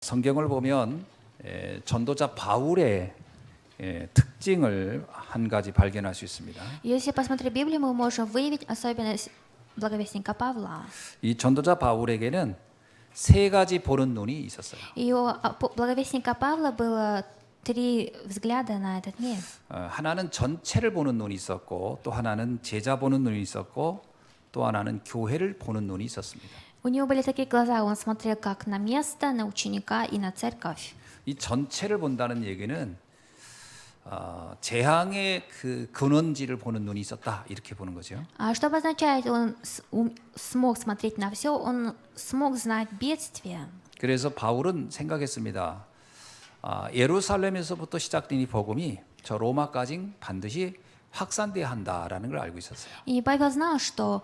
성경을 보면 전도자 바울의 특징을 한 가지 발견할 수 있습니다. Если посмотреть Библию, мы можем выявить особенность благовестника Павла. 이 전도자 바울에게는 세 가지 보는 눈이 있었어요. И у благовестника Павла было три взгляда на этот мир. 하나는 전체를 보는 눈이 있었고, 또 하나는 제자 보는 눈이 있었고, 또 하나는 교회를 보는 눈이 있었습니다. У него были такие глаза, он смотрел как на место, на ученика и на церковь. 이 전체를 본다는 얘기는 재앙의 그 근원지를 보는 눈이 있었다, 이렇게 보는 거죠. А что обозначает, он смог смотреть на все, он смог знать бедствие. 그래서 바울은 생각했습니다. 예루살렘에서부터 시작된 이 복음이 저 로마까지 반드시 확산돼야 한다라는 걸 알고 있었어요. И Павел знал, что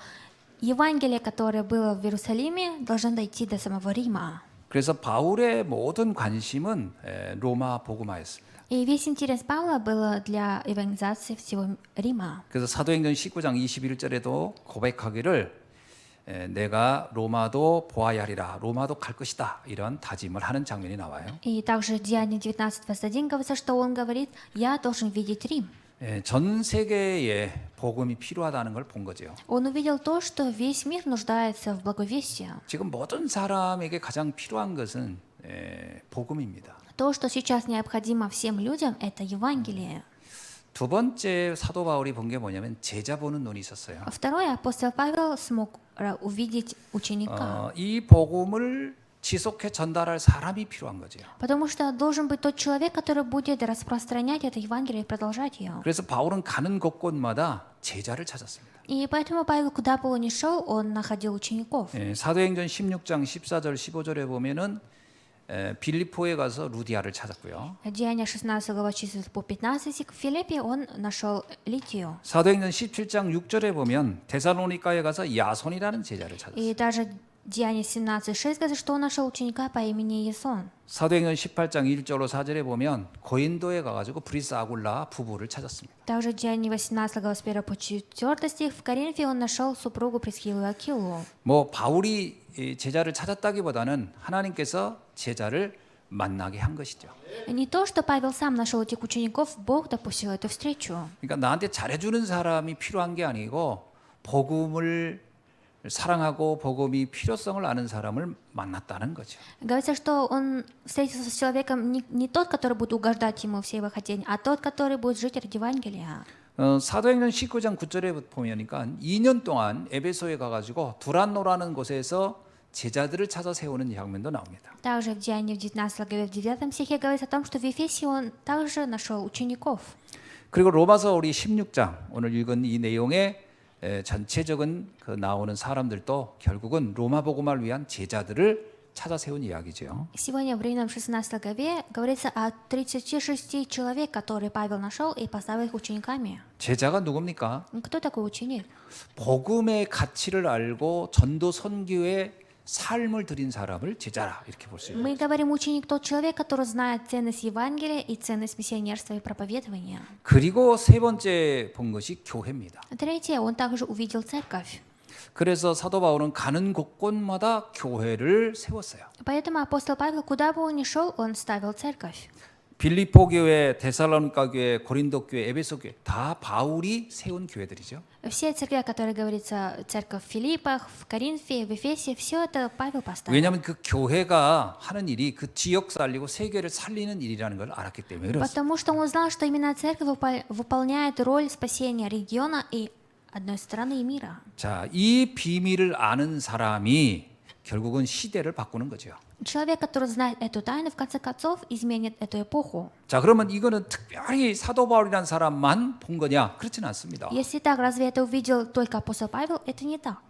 Евангелие, которое было в Иерусалиме, должно дойти до самого Рима. 그래서 바울의 모든 관심은 로마 복음화였습니다. И весь интерес Павла был для евангелизации всего Рима. 그래서 사도행전 19장 21절에도 고백하기를 내가 로마도 보아야 하리라, 로마도 갈 것이다, 이런 다짐을 하는 장면이 나와요. И также в Деянии 19:21 говорится, что он говорит: «Я должен видеть Рим». 전 세계에 복음이 필요하다는 걸 본 거죠. Он увидел то, что весь мир нуждается в благовестии. 지금 모든 사람에게 가장 필요한 것은 복음입니다. То, что сейчас необходимо всем людям, это Евангелие. 두 번째 사도 바울이 본 게 뭐냐면 제자 보는 눈이 있었어요. Второе, апостол Павел смог увидеть ученика. 이 복음을 지속해 전달할 사람이 필요한 거죠. Потому что должен быть тот человек, который будет распространять это Евангелие и продолжать ее. 그래서 바울은 가는 곳곳마다 제자를 찾았습니다. И поэтому Павел, куда бы он ни шел, он находил учеников. 사도행전 16장 14절 15절에 보면은 빌립보에 가서 루디아를 찾았고요. Деяния 16 глава 14 по 15, в Филиппе он нашел Литию. 사도행전 17장 6절에 보면 데살로니가에 가서 야손이라는 제자를 찾았어요. И даже Деяния 17:6 говорит, что он нашел ученика по имени Ясон. 사도행전 18장 1절로 4절에 보면 고린도에 가가지고 브리스 아굴라 부부를 찾았습니다. Также Деяния 18 глава с 1 по 4 стих, в Коринфе он нашел супругу Присхилу и Акилу. 뭐 바울이 제자를 찾았다기보다는 하나님께서 제자를 만나게 한 것이죠. Не то, что Павел сам нашел этих учеников, Бог допустил эту встречу. 그러니까 나한테 잘해주는 사람이 필요한 게 아니고 복음을 사랑하고 복음이 필요성을 아는 사람을 만났다는 거죠. Говорится, что он встретился с человеком не тот, который будет угождать ему все его хотения, а тот, который будет жить ради Евангелия. 사도행전 19장 9절에 보니까 2년 동안 에베소에 가가지고 두란노라는 곳에서 제자들을 찾아 세우는 장면도 나옵니다. Также в Деянии в 19 главе в 9 стихе говорится о том, что в Ефесе он также нашел учеников. 그리고 로마서 우리 16장 오늘 읽은 이 내용에 전체적인 그 나오는 사람들도 결국은 로마 복음을 위한 제자들을 찾아 세운 이야기죠. Сегодня в Римлянам 16 главе говорится о 36 человек, которые Павел нашел и поставил их учениками. 제자가 누굽니까? Кто такой ученик? 복음의 가치를 알고 전도 선교의 삶을 드린 사람을 제자라, 이렇게 볼 수 있어요. Мы говорим, ученик тот человек, который знает ценность Евангелия и ценность миссионерства и проповедования. 그리고 세 번째 본 것이 교회입니다. Третье, он также увидел церковь. 그래서 사도 바울은 가는 곳곳마다 교회를 세웠어요. Поэтому апостол Павел, куда бы он ни шел, он ставил церковь. 빌립보 교회, 데살로니가 교회, 고린도 교회, 에베소 교회 다 바울이 세운 교회들이죠. Все церкви, о которых говорится, церковь в Филиппах, в Коринфе, в Эфесе, все это Павел поставил. 왜냐하면 그 교회가 하는 일이 그 지역 살리고 세계를 살리는 일이라는 걸 알았기 때문에 그렇습니다. Потому что он знал, что именно церковь выполняет роль спасения региона и одной страны и мира. 자, 이 비밀을 아는 사람이 결국은 시대를 바꾸는 거죠. Человек, который знает эту тайну, в конце концов изменит эту эпоху. 자, 그러면 이거는 특별히 사도 바울이라는 사람만 본 거냐? 그렇지는 않습니다. Если так, разве это увидел только апостол Павел? Это не так.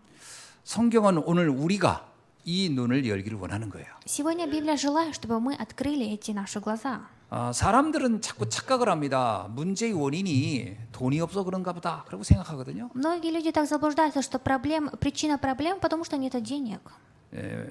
성경은 오늘 우리가 이 눈을 열기를 원하는 거예요. Сегодня Библия желает, чтобы мы открыли эти наши глаза. 사람들은 자꾸 착각을 합니다. 문제의 원인이 돈이 없어 그런가 보다. 그러고 생각하거든요. Многие люди так заблуждаются, что причина проблем, потому что нет денег.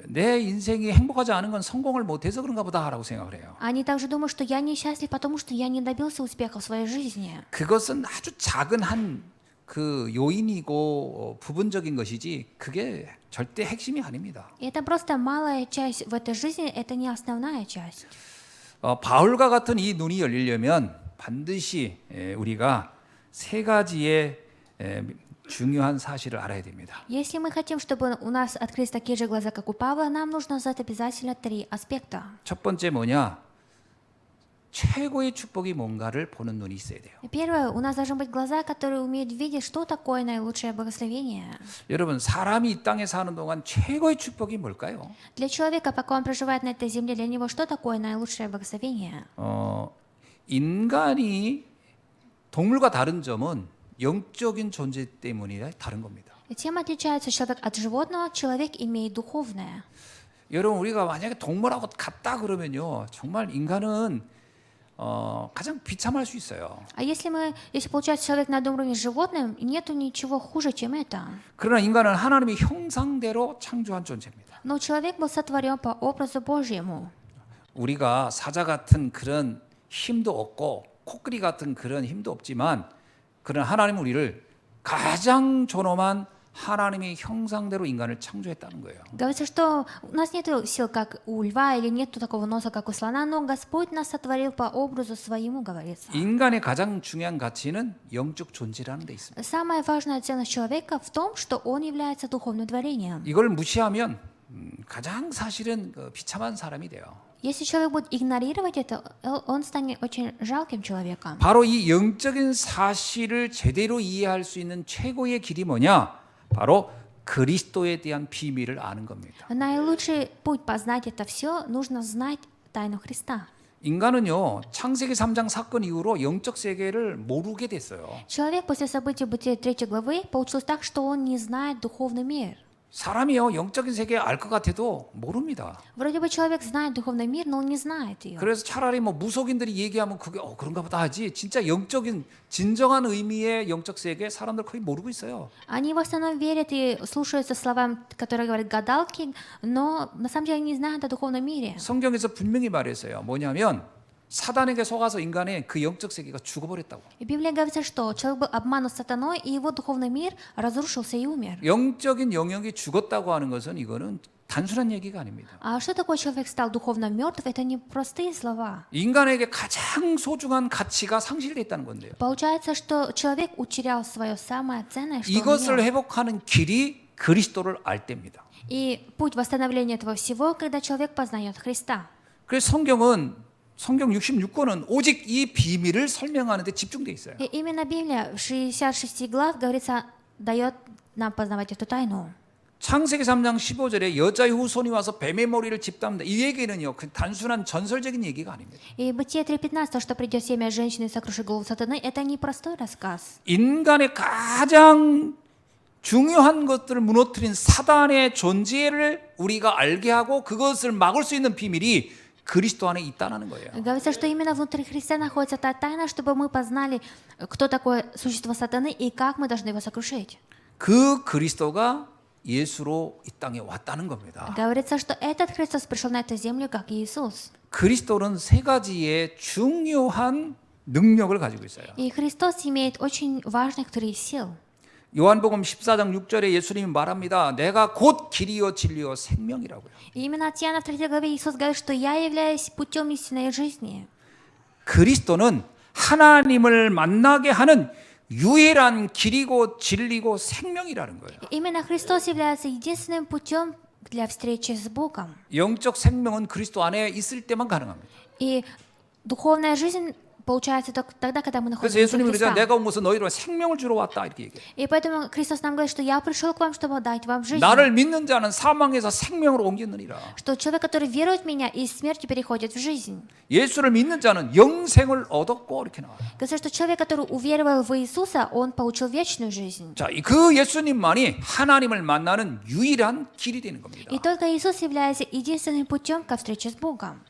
내 인생이 행복하지 않은 건 성공을 못해서 그런가 보다라고 생각을 해요. Они также думают, что я несчастлив, потому что я не добился успеха в своей жизни. 그것은 아주 작은 한 그 요인이고 부분적인 것이지 그게 절대 핵심이 아닙니다. И это просто малая часть в этой жизни, это не основная часть. 바울과 같은 이 눈이 열리려면 반드시 우리가 세 가지의 중요한 사실을 알아야 됩니다. Если мы хотим, чтобы у нас открылись такие же глаза, как у Павла, нам нужно знать обязательно 3 аспекта. 첫 번째 뭐냐? 최고의 축복이 뭔가를 보는 눈이 있어야 돼요. Первое, у нас должны быть глаза, которые умеют видеть, что такое наилучшее благословение. 여러분, 사람이 이 땅에 사는 동안 최고의 축복이 뭘까요? Для человека, пока он проживает на этой земле, для него что такое наилучшее благословение? 인간이 동물과 다른 점은 영적인 존재 때문이라 다른 겁니다. Тем отличается человек от животного, человек имеет духовное. 여러분, 우리가 만약에 동물하고 같다 그러면요, 정말 인간은 가장 비참할 수 있어요. А если получается человек на одном уровне с животным, нету ничего хуже, чем это. 그러나 인간은 하나님의 형상대로 창조한 존재입니다. Но человек был сотворен по образу Божьему. 우리가 사자 같은 그런 힘도 없고 코끼리 같은 그런 힘도 없지만 그런 하나님은 우리를 가장 존엄한 하나님의 형상대로 인간을 창조했다는 거예요. Говорится, что у нас нет сил, как у льва, или нет такого носа, как у слона, но Господь нас сотворил по образу своему, говорится. 인간의 가장 중요한 가치는 영적 존재라는 데 있습니다. Самая важная ценность человека в том, что он является духовным творением. 이걸 무시하면 가장 사실은 비참한 사람이 돼요. Если человек будет игнорировать это, он станет очень жалким человеком. 바로 이 영적인 사실을 제대로 이해할 수 있는 최고의 길이 뭐냐? 바로 그리스도에 대한 비밀을 아는 겁니다. Наилучший путь познать это все, нужно знать тайну Христа. 인간은요, 창세기 3장 사건 이후로 영적 세계를 모르게 됐어요. Человек после событий Бытия 3 главы получилось так, что он не знает духовный мир. 사람이요, 영적인 세계 알 것 같아도 모릅니다. Вроде бы человек знает духовный мир, но он не знает ее. 그래서 차라리 뭐 무속인들이 얘기하면 그게 그런가 보다 하지, 진짜 영적인 진정한 의미의 영적 세계 사람들 거의 모르고 있어요. Они в основном верят и слушаются словам, которые говорят гадалки, но на самом деле не знают о духовном мире. 성경에서 분명히 말했어요. 뭐냐면 사단에게 속아서 인간의 그 영적 세계가 죽어버렸다고. И Библия говорится, что человек был обманут сатаной, и его духовный мир разрушился и умер. 영적인 영역이 죽었다고 하는 것은 이거는 단순한 얘기가 아닙니다. А что такое человек стал духовно мертв? Это не простые слова. 인간에게 가장 소중한 가치가 상실됐다는 건데요. Получается, что человек утерял свое самое ценное, что он 이것을 имел. 회복하는 길이 그리스도를 알 때입니다. И путь восстановления этого всего, когда человек познает Христа. 그래서 성경 66권은 오직 이 비밀을 설명하는 데 집중돼 있어요. И именно Библия в 66 глав, говорится, дает нам познавать эту тайну. 창세기 3장 15절에 여자의 후손이 와서 뱀의 머리를 집담는다. 이 얘기는요, 그 단순한 전설적인 얘기가 아닙니다. И Бытие 3.15, то, что придет семя женщины и сокрушит голову сатаны, это не простой рассказ. 인간의 가장 중요한 것들을 무너뜨린 사단의 존재를 우리가 알게 하고 그것을 막을 수 있는 비밀이 그리스도 안에 있다는 거예요. Говорится, что именно внутри Христа находится та тайна, чтобы мы познали, кто такое существо сатаны и как мы должны его сокрушить. 그 그리스도가 예수로 이 땅에 왔다는 겁니다. Говорится, что этот Христос пришел на эту землю как Иисус. 그리스도는 세 가지의 중요한 능력을 가지고 있어요. И Христос имеет очень важных 3 сил. 요한복음 14장 6절에 예수님이 말합니다. 내가 곧 길이요 진리요 생명이라고요. И именно от Иоанна в 3 главе Иисус говорит, что «Я являюсь путем истинной жизни». 그리스도는 하나님을 만나게 하는 유일한 길이고 진리고 생명이라는 거예요. И именно Христос является единственным путем для встречи с Богом. 영적 생명은 그리스도 안에 있을 때만 가능합니다. И духовная жизнь получается только тогда, когда мы 그래서 находимся в 예수님이 그러잖아요. Христа. 내가 온 것은 너희로 생명을 주러 왔다 이렇게 얘기해요. И поэтому Христос нам говорит, что я пришел к вам, чтобы дать вам жизнь. 나를 믿는 자는 사망에서 생명으로 옮겼느니라. Что человек, который верует в меня, из смерти переходит в жизнь. 예수를 믿는 자는 영생을 얻었고 이렇게 나와요. Говорится, что человек, который уверовал в Иисуса, он получил вечную жизнь. 자, 그 예수님만이 하나님을 만나는 유일한 길이 되는 겁니다. И только Иисус является единственным путем ко встрече с Богом.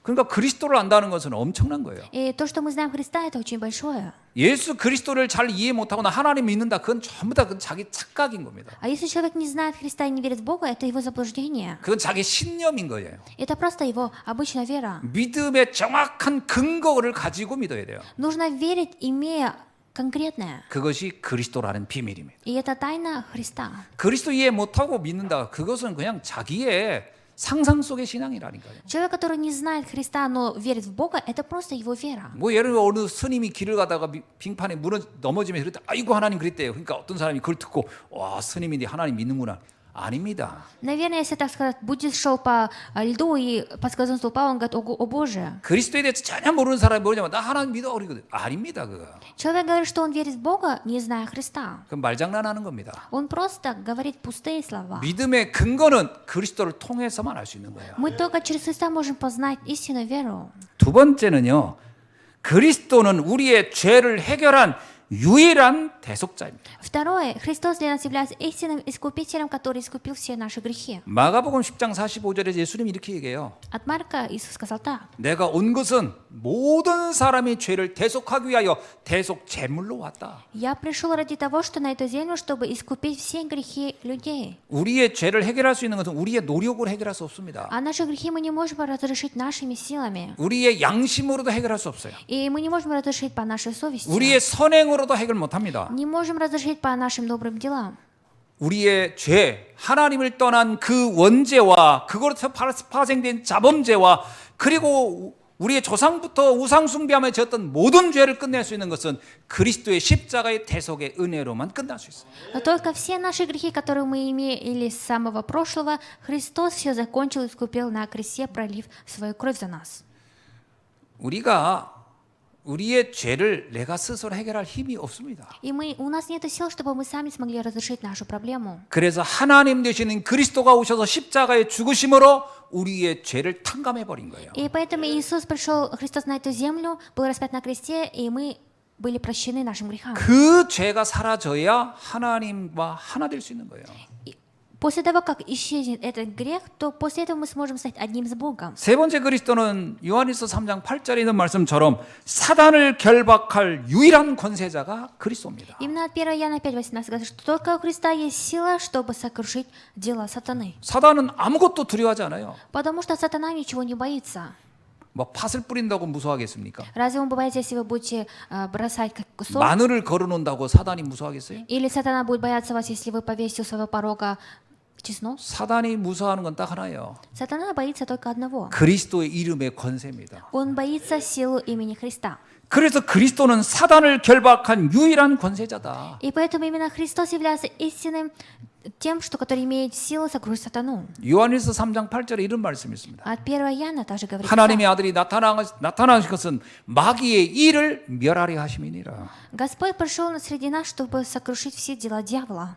그러니까 그리스도를 안다는 것은 엄청난 거예요. И то, что мы знаем Христа, это очень большое. 예수 그리스도를 잘 이해 못하거나 하나님 믿는다, 그건 전부 다 자기 착각인 겁니다. А если человек не знает Христа и не верит в Бога, это его заблуждение. 그건 자기 신념인 거예요. Это просто его обычная вера. 믿음의 정확한 근거를 가지고 믿어야 돼요. Нужно верить, имея конкретное. 그것이 그리스도라는 비밀입니다. И это тайна Христа. 그리스도 이해 못하고 믿는다. 그것은 그냥 자기의 상상 속의 신앙이라니까요. Человек, который не знает Христа, но верит в Бога, это просто его вера. 뭐 예를 들어 어느 스님이 길을 가다가 빙판에 넘어지면서 그랬다. 아이고 하나님 그랬대요. 그러니까 어떤 사람이 그걸 듣고 와 스님인데 하나님 믿는구나. 아닙니다. Наверное, если так сказать, буддист шел по льду и подскользнулся упал, он говорит, о Боже. 그리스도에 대해서 전혀 모르는 사람이 뭐냐면 나 하나님 믿어 그러거든. 아닙니다 그거. Человек говорит, что он верит в Бога, не зная Христа. 그 말장난하는 겁니다. Он просто говорит пустые слова. 믿음의 근거는 그리스도를 통해서만 알 수 있는 거예요. Мы только через Христа можем познать истинную веру. 두 번째는요. 그리스도는 우리의 죄를 해결한 유일한 대속자입니다. Второе, Христос для нас является истинным искупителем, который искупил все наши грехи. 마가복음 10장 45절에 예수님이 이렇게 얘기해요. От Марка Иисус сказал так. 내가 온 것은 모든 사람의 죄를 대속하기 위하여 대속 제물로 왔다. Я пришел ради того, что на эту землю, чтобы искупить все грехи людей. 우리의 죄를 해결할 수 있는 것은 우리의 노력으로 해결할 수 없습니다. А наши грехи мы не можем разрешить нашими силами. 우리의 양심으로도 해결할 수 없어요. И мы не можем разрешить по нашей совести. 우리의 선행으로도 해결 못합니다. Не можем разрешить по нашим добрым делам. 우리의 죄, 하나님을 떠난 그 원죄와 그것에서 파생된 자범죄와 그리고 우리의 조상부터 우상 숭배하며 지었던 모든 죄를 끝낼 수 있는 것은 그리스도의 십자가의 대속의 은혜로만 끝날 수 있어요. Но только все наши грехи, которые мы имели с самого прошлого, Христос все закончил и искупил на кресте, пролив свою кровь за нас. 우리가 우리의 죄를 내가 스스로 해결할 힘이 없습니다. И у нас нет сил, чтобы мы сами смогли разрешить нашу проблему. 그래서 하나님 되시는 그리스도가 오셔서 십자가에 죽으심으로 우리의 죄를 탕감해 버린 거예요. И поэтому Иисус пришел, Христос на эту землю, был распят на кресте, и мы были прощены нашим грехам. 그 죄가 사라져야 하나님과 하나 될 수 있는 거예요. После того, как исчезнет этот грех, то после этого мы сможем стать одним с Богом. 세 번째 그리스도는 요한일서 3장 8절에 있는 말씀처럼 사단을 결박할 유일한 권세자가 그리스도입니다. Именно от 1 Иоанна 5:18 говорит, что только у Христа есть сила, чтобы сокрушить дела сатаны. 사단은 아무것도 두려워하지 않아요. Потому что сатана ничего не боится. 뭐 팥을 뿌린다고 무서워하겠습니까? Разве он боится, если вы будете бросать как соль? 마늘을 걸어놓는다고 사단이 무서워하겠어요? Или сатана будет бояться вас, если вы повесите у своего порога чеснок? 사단이 무서워하는 건 딱 하나예요. Сатана боится только одного. 그리스도의 이름의 권세입니다. Он боится силу имени Христа. 그래서 그리스도는 사단을 결박한 유일한 권세자다. И поэтому именно Христос является истинным тем, что который имеет силу сокрушить сатану. 요한일서 3장 8절에 이런 말씀이 있습니다. От 1 Иоанна также говорится. 하나님의 아들이 나타나신 것은 마귀의 일을 멸하려 하심이니라. Господь пришел среди нас, чтобы сокрушить все дела дьявола.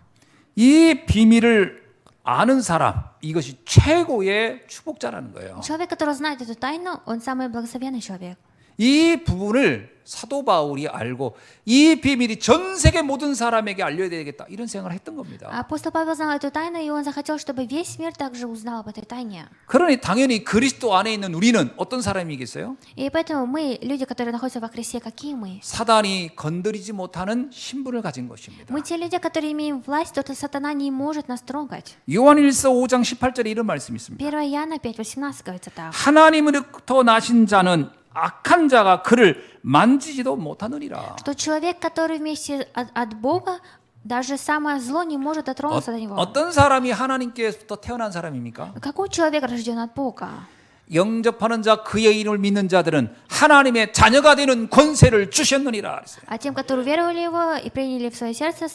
이 비밀을 아는 사람, 이것이 최고의 축복자라는 거예요. Человек, который знает эту тайну, он самый благословенный человек. 이 부분을 사도 바울이 알고 이 비밀이 전 세계 모든 사람에게 알려야 되겠다 이런 생각을 했던 겁니다. Апостол Павел знал эту тайну, и он захотел, чтобы весь мир также узнал об этой тайне. 그러니 당연히 그리스도 안에 있는 우리는 어떤 사람이겠어요? И поэтому мы, люди, которые находятся во Христе, какие мы? 사단이 건드리지 못하는 신분을 가진 것입니다. Мы те люди, которые имеем власть, то сатана не может нас трогать. 요한일서 5장 18절에 이런 말씀이 있습니다. 1 Иоанна 5:18 говорится так. 하나님으로부터 나신 자는 악한 자가 그를 만지지도 못하느니라. Что человек, который вместе от Бога, даже самое зло не может дотронуться до него. 어떤 사람이 하나님께서부터 태어난 사람입니까? Какой человек рожден от Бога? 영접하는 자 그의 이름을 믿는 자들은 하나님의 자녀가 되는 권세를 주셨느니라. А тем, которые веровали его и приняли в свое сердце,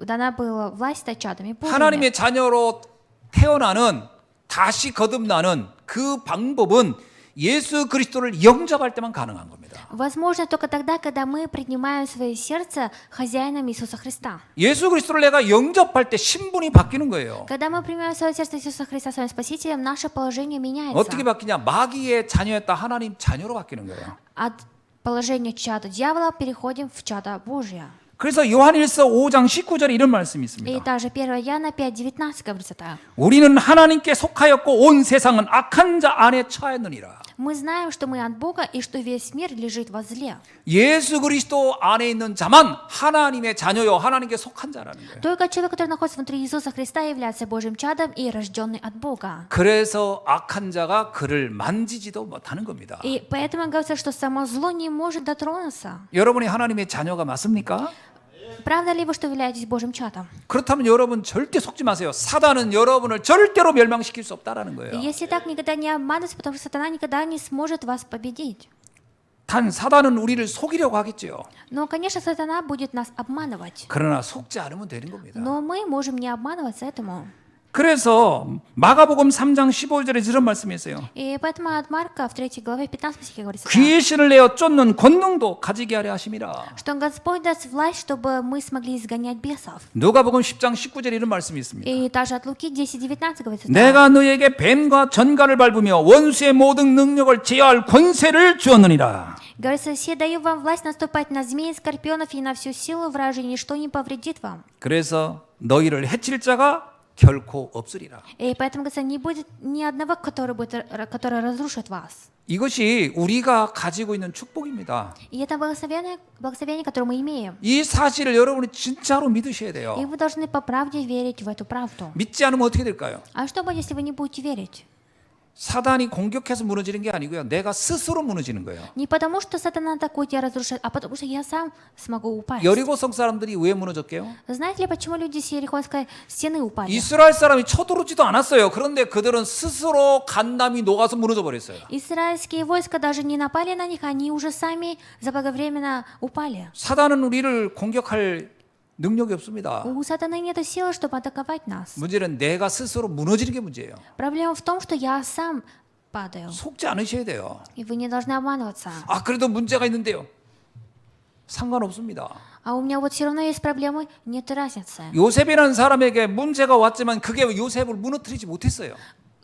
дана была власть стать чадами Божьими. 하나님의 자녀로 태어나는 다시 거듭나는 그 방법은 예수 그리스도를 영접할 때만 가능한 겁니다. Возможно только тогда, когда мы принимаем в свое сердце хозяином Иисуса Христа. 예수 그리스도를 내가 영접할 때 신분이 바뀌는 거예요. Когда мы принимаем в свое сердце Иисуса Христа своим Спасителем, наше положение меняется. 어떻게 바뀌냐? 마귀의 자녀였다 하나님 자녀로 바뀌는 거예요. От положения чада дьявола переходим в чада Божье. 그래서 요한일서 5장 19절에 이런 말씀이 И 있습니다. также 1 Иоанна 5:19 говорится так. 우리는 하나님께 속하였고 온 세상은 악한 자 안에 처하였느니라. Мы знаем, что мы от Бога и что весь мир лежит во зле. 예수 그리스도 안에 있는 자만 하나님의 자녀요 하나님께 속한 자라는 거예요. Только человек, который находится внутри Иисуса Христа, является Божьим чадом и рожденный от Бога. 그래서 악한 자가 그를 만지지도 못하는 겁니다. И поэтому говорится, что само зло не может дотронуться. 여러분이 하나님의 자녀가 맞습니까? Правда ли вы, что являетесь Божьим чадом? 그렇다면 여러분 절대 속지 마세요. 사단은 여러분을 절대로 멸망시킬 수 없다라는 И 거예요. если так, никогда не обманывайтесь, потому что сатана никогда не сможет вас победить. 단 사단은 우리를 속이려고 하겠죠. Но, конечно, сатана будет нас обманывать. 그러나 속지 않으면 되는 겁니다. Но мы можем не обманываться этому. 그래서 마가복음 3장 15절에 이런 말씀이 있어요. И поэтому от Марка в 3 главе 15 стихе говорится, 귀의 신을 내어 쫓는 권능도 가지게 하려 하심이라. что Господь даст власть, чтобы мы смогли изгонять бесов. 누가복음 10장 19절에 이런 말씀이 있습니다. И также от Луки 10:19 говорится, 내가 너에게 뱀과 전갈을 밟으며 원수의 모든 능력을 제어할 권세를 주었느니라. говорится, «Се даю вам власть наступать на змей, скорпионов и на всю силу вражьей, ничто не повредит вам». 그래서 너희를 해칠 자가 결코 없으리라. И поэтому, говорится, не будет ни одного, который разрушит вас. 이것이 우리가 가지고 있는 축복입니다. И это благословение, которое мы имеем. 이 사실을 여러분이 진짜로 믿으셔야 И 돼요. вы должны по правде верить в эту правду. 믿지 않으면 어떻게 될까요? А что будет, если вы не будете верить? 사단이 공격해서 무너지는 게 아니고요. 내가 스스로 무너지는 거예요. Не потому, что сатана атакует и разрушает, а потому, что я сам смогу упасть. 여리고성 사람들이 왜 무너졌게요? Знаете ли, почему люди с Ерихонской стены упали? 이스라엘 사람이 쳐들어오지도 않았어요. 그런데 그들은 스스로 간담이 녹아서 무너져 버렸어요. Израильские войска даже не напали на них, они уже сами заблаговременно упали. 사단은 우리를 공격할 능력이 없습니다. У сатаны нет силы, чтобы атаковать нас. 문제는 내가 스스로 무너지는 게 문제예요. Проблема в том, что я сам падаю. 속지 않으셔야 돼요. И вы не должны обманываться. 아, 그래도 문제가 있는데요. 상관없습니다. А у меня вот все равно есть проблемы, нет разницы. 요셉이라는 사람에게 문제가 왔지만 그게 요셉을 무너뜨리지 못했어요.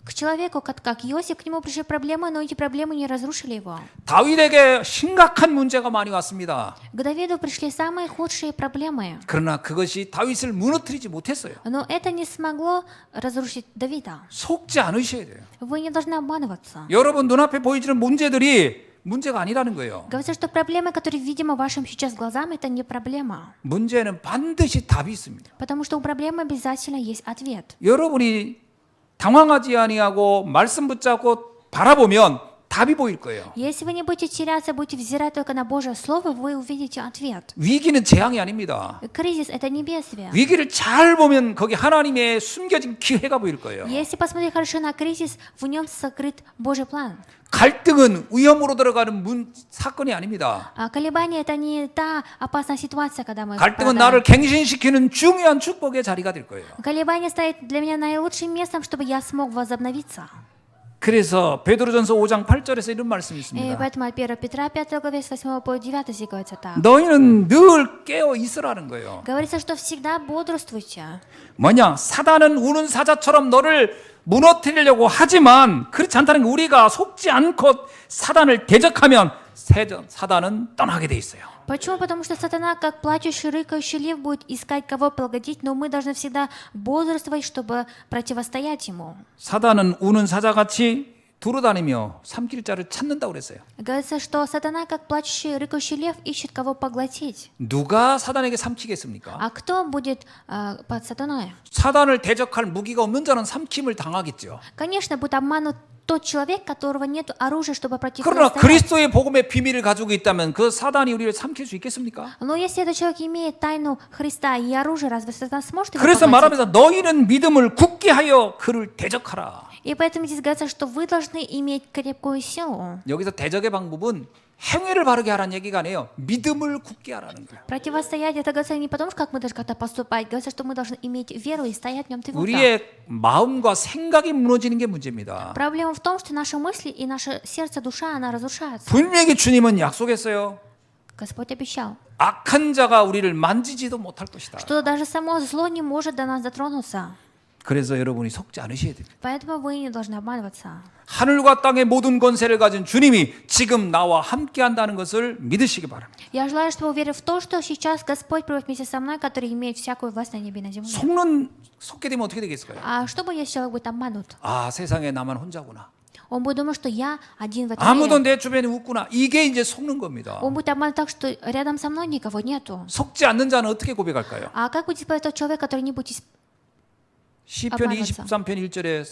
К человеку, как Иосиф, к нему пришли проблемы, но эти проблемы не разрушили его. 다윗에게 심각한 문제가 많이 왔습니다. К Давиду пришли самые худшие проблемы. 그러나 그것이 다윗을 무너뜨리지 못했어요. Но это не смогло разрушить Давида. 속지 않으셔야 돼요. Вы не должны обманываться. 여러분 눈앞에 보이지는 문제들이 문제가 아니라는 거예요. Говорится, что проблемы, которые видимо вашим сейчас глазам, это не проблема. 문제는 반드시 답이 있습니다. Потому что у проблемы обязательно есть ответ. 여러분이 당황하지 아니하고 말씀 붙잡고 바라보면 답이 보일 거예요. Если вы не будете теряться, будете взирать только на Божье Слово, вы увидите ответ. 위기는 재앙이 아닙니다. Кризис – это не бедствие. 위기를 잘 보면 거기 하나님의 숨겨진 기회가 보일 거예요. Если посмотреть хорошо на кризис, в нем сокрыт Божий план. 갈등은 위험으로 들어가는 사건이 아닙니다. А колебания – это не та опасная ситуация, когда мы 갈등은 попадаем. 나를 갱신시키는 중요한 축복의 자리가 될 거예요. Колебание стоит для меня наилучшим местом, чтобы я смог возобновиться. 그래서 베드로전서 5장 8절에서 이런 말씀이 И 있습니다. поэтому от 1 Петра 5 главе с 8 по 9 стих говорится так. 너희는 늘 깨어 있으라는 거예요. Говорится, что всегда бодрствуйте. 뭐냐? 사단은 우는 사자처럼 너를 무너뜨리려고 하지만 그렇지 않다는 게 우리가 속지 않고 사단을 대적하면 사단은 떠나게 돼 있어요. Почему? Потому что сатана, как плачущий, рыкающий лев, будет искать кого погодить, но мы должны всегда бодрствовать, чтобы противостоять ему. 사단은 우는 사자같이 두루다니며 삼킬 자를 찾는다고 그랬어요. Говорится, что сатана, как плачущий, рыкающий лев, ищет кого поглотить. 누가 사단에게 삼키겠습니까? А кто будет под сатаной? 사단을 대적할 무기가 없는 자는 삼킴을 당하겠죠. Конечно, будет обманут тот человек, которого нет оружия, чтобы 그러나 противостоять. 그리스도의 복음의 비밀을 가지고 있다면 그 사단이 우리를 삼킬 수 있겠습니까? Но если этот человек имеет тайну Христа и оружие, разве сатана сможет его 그래서 поглотить? 말하면서 너희는 믿음을 굳게 하여 그를 대적하라. И поэтому здесь говорится, что вы должны иметь крепкую силу. 여기서 대적의 방법은 행위를 바르게 하라는 얘기가 아니에요. 믿음을 굳게 하라는 거예요. Противостоять это говорится не потому, как мы должны как-то поступать, говорится, что мы должны иметь веру и стоять в нем твердо. 우리의 마음과 생각이 무너지는 게 문제입니다. Проблема в том, что наши мысли и наше сердце, душа, она разрушается. 분명히 주님은 약속했어요. Господь обещал, 악한 자가 우리를 만지지도 못할 것이다. что даже само зло не может до нас дотронуться. 그래서 여러분이 속지 않으셔야 됩니다. Поэтому вы не должны обманываться. 하늘과 땅의 모든 권세를 가진 주님이 지금 나와 함께 한다는 것을 믿으시기 바랍니다. Я желаю, чтобы вы верили в то, что сейчас Господь пребывает вместе со мной, который имеет всякую власть на небе и на земле. 속게 되면 어떻게 되겠을까요? А что будет, если человек будет обманут? 아, 세상에 나만 혼자구나. Он будет думать, что я один в этом 아무도 мире. 내 주변에 없구나. 이게 이제 속는 겁니다. Он будет обманут так, что рядом со мной никого нету. 속지 않는 자는 어떻게 고백할까요? А как будет исповедовать тот человек, который не будет 시편 обманываться? 23편 1절에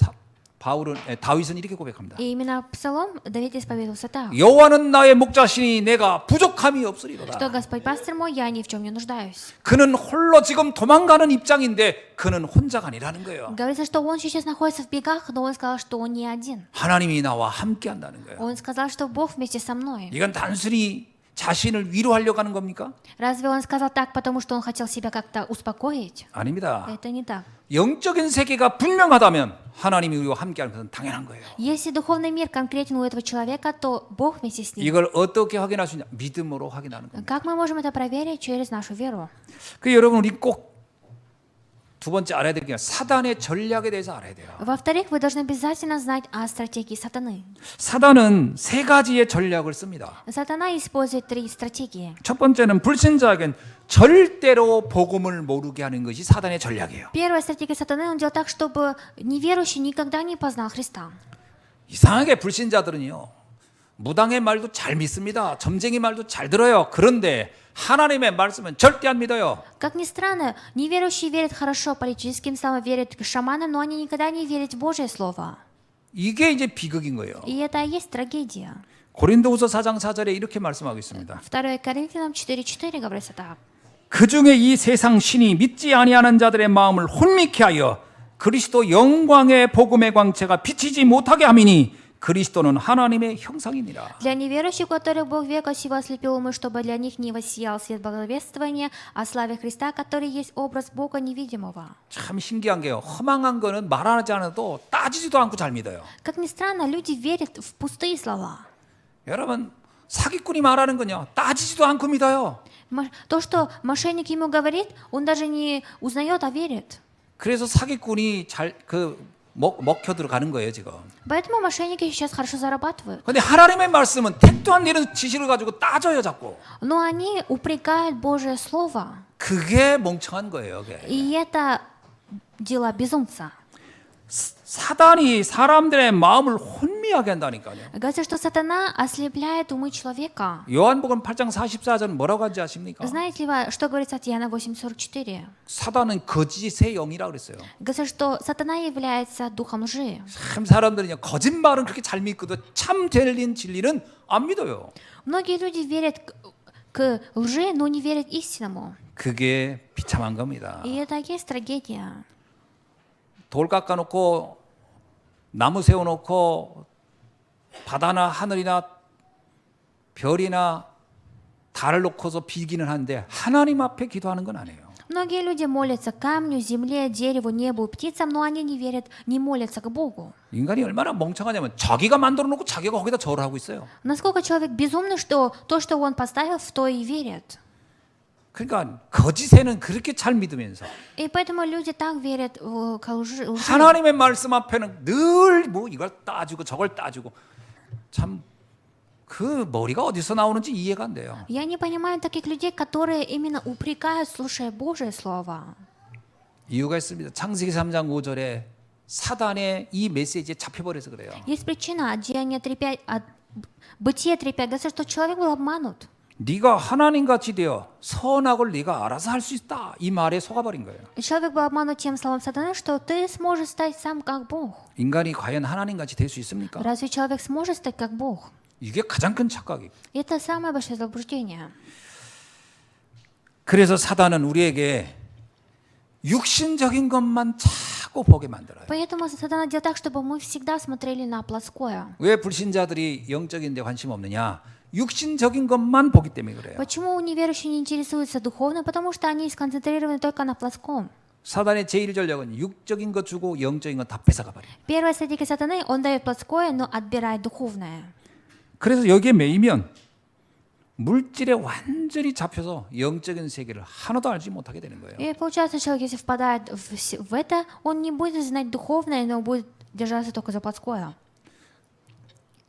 다윗은 이렇게 고백합니다. И именно Псалом Давид исповедовался так, 여호와는 나의 목자시니 내가 부족함이 что 없으리로다. Господь пастырь мой, я ни в чем не нуждаюсь. 그는 홀로 지금 도망가는 입장인데 그는 혼자가 아니라는 거예요. Говорится, что он сейчас находится в бегах, но он сказал, что он не один. 하나님이 나와 함께 한다는 거예요. Он сказал, что Бог вместе со мной. 이건 단순히 자신을 위로하려고 하는 겁니까? Разве он сказал так, потому что он хотел себя как-то успокоить? 아닙니다. Это не так. 영적인 세계가 분명하다면 하나님이 우리와 함께하는 것은 당연한 거예요. Если духовный мир конкретен у этого человека, то Бог вместе с ним. 이걸 어떻게 확인할 수 있냐? 믿음으로 확인하는 겁니다. Как мы можем это проверить? Через нашу веру. 그 여러분 우리 꼭 두 번째 알아야 될 게 사단의 전략에 대해서 알아야 돼요. Во-вторых, вы должны обязательно знать о стратегии сатаны. 사단은 세 가지의 전략을 씁니다. Сатана использует 3 стратегии. 첫 번째는 불신자에겐 절대로 복음을 모르게 하는 것이 사단의 전략이에요. Первая стратегия сатаны, он делает так, чтобы неверующий никогда не познал Христа. 이상하게 불신자들은요. 무당의 말도 잘 믿습니다. 점쟁이 말도 잘 들어요. 그런데 하나님의 말씀은 절대 안 믿어요. Как ни странно, неверующие верят хорошо политическим словам, верят шаманам, но они никогда не верят в Божье Слово. 이게 이제 비극인 거예요. И это и есть трагедия. 고린도후서 4장 4절에 이렇게 말씀하고 있습니다. 2 Коринфянам 4:4 говорится так. 그 중에 이 세상 신이 믿지 아니하는 자들의 마음을 혼미케 하여 그리스도 영광의 복음의 광채가 비치지 못하게 함이니 그리스도는 하나님의 형상이니라. Для неверующих, которых Бог века сего ослепил умы, чтобы для них не воссиял свет благовествования о славе Христа, который есть образ Бога невидимого. 참 신기한 게요. 허망한 거는 말하지 않아도 따지지도 않고 잘 믿어요. Как ни странно, люди верят в пустые слова. 여러분 사기꾼이 말하는 건요. 따지지도 않고 믿어요. То, что мошенник ему говорит, он даже не узнает, а верит. 그래서 사기꾼이 먹혀 들어가는 거예요 지금. Поэтому мошенники сейчас хорошо зарабатывают. 근데 하나님의 말씀은 택도 안 되는 지식을 가지고 따져요 자꾸. Но они упрекают Божье Слово. 그게 멍청한 거예요. 그게. И это дело безумца. 사단이 사람들의 마음을 혼미하게 한다니까요. Говорится, что сатана ослепляет умы человека. 요한복음 8장 44절 뭐라고 하는지 아십니까? Знаете ли вы, что говорится от Иоанна 8:44? 사단은 거짓의 영이라 그랬어요. Говорится, что сатана является духом лжи. 참 사람들은요 거짓말은 그렇게 잘 믿고도 참 들린 진리는 안 믿어요. Многие люди верят к лжи, но не верят истинному. 그게 비참한 겁니다. И это и есть трагедия. 돌 깎아놓고 나무 세워놓고 바다나 하늘이나 별이나 달을 놓고서 빌기는 하는데 하나님 앞에 기도하는 건 아니에요. Многие люди молятся камню, земле, дереву, небу, птицам, но они не верят, не молятся к Богу. 인간이 얼마나 멍청하냐면 자기가 만들어 놓고 자기가 거기다 절을 하고 있어요. Насколько человек безумный, что то, что он поставил, в то и верит. 그러니까 거짓에는 그렇게 잘 믿으면서 И поэтому люди так верят к лжи. 하나님의 말씀 앞에는 늘 뭐 이걸 따지고 저걸 따지고 참 그 머리가 어디서 나오는지 이해가 안 돼요. Я не понимаю таких людей, которые именно упрекают, слушая Божье Слово. 이유가 있습니다. 창세기 3장 5절에 사단의 이 메시지에 잡혀버려서 그래요. Есть причина от Деяния 3:5, от Бытия 3:5, говорится, что человек был обманут. 네가 하나님같이 되어 선악을 네가 알아서 할 수 있다. 이 말에 속아버린 거예요. Человек был обманут тем словом сатаны, что ты сможешь стать сам как Бог. 인간이 과연 하나님같이 될 수 있습니까? Разве человек сможет стать как Бог? 이게 가장 큰 착각이에요. Это самое большое заблуждение. 그래서 사단은 우리에게 육신적인 것만 자꾸 보게 만들어요. Поэтому сатана делает так, чтобы мы всегда смотрели на плоское. 왜 불신자들이 영적인 데 관심 없느냐? 육신적인 것만 보기 때문에 그래요. Почему неверующие не интересуются духовным? Потому что они сконцентрированы только на плоском. 사단의 제1 전략은 육적인 것 주고 영적인 것 다 뺏어가 버려요. Первая стратегия сатаны, он дает плоское, но отбирает духовное. 그래서 여기에 매이면 물질에 완전히 잡혀서 영적인 세계를 하나도 알지 못하게 되는 거예요. И получается, человек, если впадает в это, он не будет знать духовное, но будет держаться только за плоское.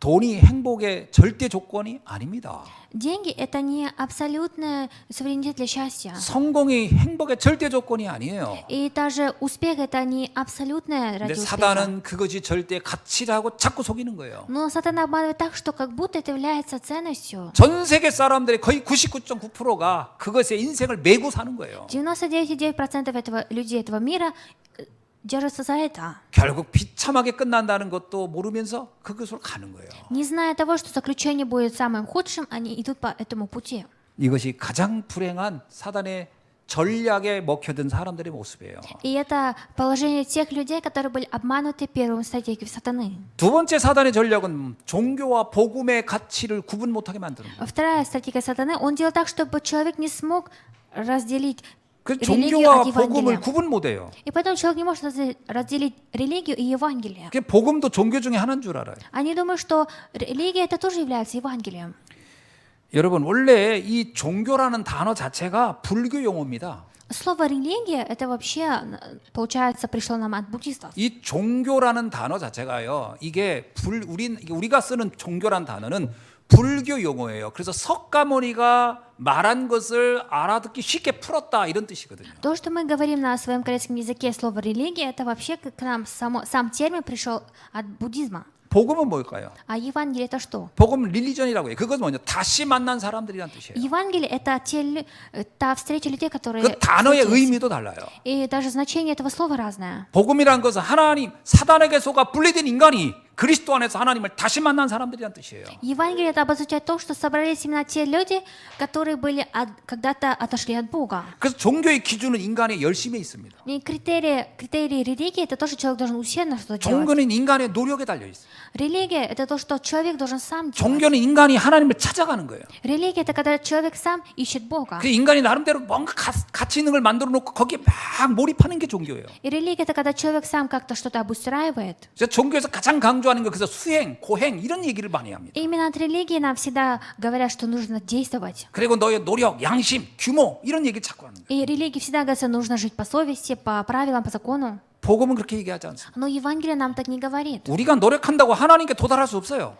돈이 행복의 절대 조건이 아닙니다. Деньги – это не абсолютный суверенитет для счастья. 성공이 행복의 절대 조건이 아니에요. И даже успех – это не абсолютное 근데 ради успеха. 사단은 그것이 절대 가치라고 자꾸 속이는 거예요. Но сатана обманывает так, что как будто это является ценностью. 전 세계 사람들의 거의 99.9%가 그것에 인생을 메고 사는 거예요. 99,9% людей этого мира держатся за это, 결국 비참하게 끝난다는 것도 모르면서 그것으로 가는 거예요. не зная того, что заключение будет самым худшим, они идут по этому пути. 이것이 가장 불행한 사단의 전략에 먹혀든 사람들의 모습이에요. И это положение тех людей, которые были обмануты первым стратегией сатаны. 두 번째 사단의 전략은 종교와 복음의 가치를 구분 못하게 만드는 거예요. Вторая стратегия сатаны, он делал так, чтобы человек не смог разделить 그 религию 종교와 от 복음을 Евангелия. 구분 못해요. И поэтому человек не может разделить религию и Евангелие. 그 복음도 종교 중에 하나인 줄 알아요. Они думают, что религия это тоже является Евангелием. 여러분 원래 이 종교라는 단어 자체가 불교 용어입니다. Слово религия это вообще, получается, пришло нам от буддистов. 이 종교라는 단어 자체가요. 이게 우리가 쓰는 종교라는 단어는 불교 용어예요. 그래서 석가모니가 말한 것을 알아듣기 쉽게 풀었다 이런 뜻이거든요. То, что мы говорим на своем корейском языке, слово религия, это вообще к нам сам термин пришел от буддизма. 복음은 뭘까요? А Евангелие это что? 복음은 릴리전이라고 해요. 그건 뭐냐? 다시 만난 사람들이란 뜻이에요. Евангелие это та встреча людей, которые 그 단어의 встретились. 의미도 달라요. И даже значение этого слова разное. 복음이라는 것은 하나님 사단에게 속아 분리된 인간이 그리스도 안에서 하나님을 다시 만난 사람들이란 뜻이에요. Евангелие это обозначает то, что собрались именно те люди, которые были когда-то отошли от Бога. 그래서 종교의 기준은 인간의 열심에 있습니다. И критерии религии это то, что человек должен усердно что-то делать. 종교는 인간의 노력에 달려 있어요. Религия это то, что человек должен сам делать. 종교는 인간이 하나님을 찾아가는 거예요. Религия это когда человек сам ищет Бога. 그 인간이 나름대로 뭔가 가치 있는 걸 만들어 놓고 거기에 막 몰입하는 게 종교예요. И религия это когда человек сам как-то что-то обустраивает. 그래서 종교에서 가장 강조하는 거 그래서 수행, 고행 이런 얘기를 많이 합니다. И именно от религии нам всегда говорят, что нужно действовать. 그리고 너의 노력, 양심, 규모 이런 얘기를 자꾸 하는 거예요. И религии всегда говорят, что нужно жить по совести, по правилам, по закону. 복음은 그렇게 얘기하지 않습니다. Но Евангелие нам так не говорит. 우리가 노력한다고 하나님께 도달할 수 없어요.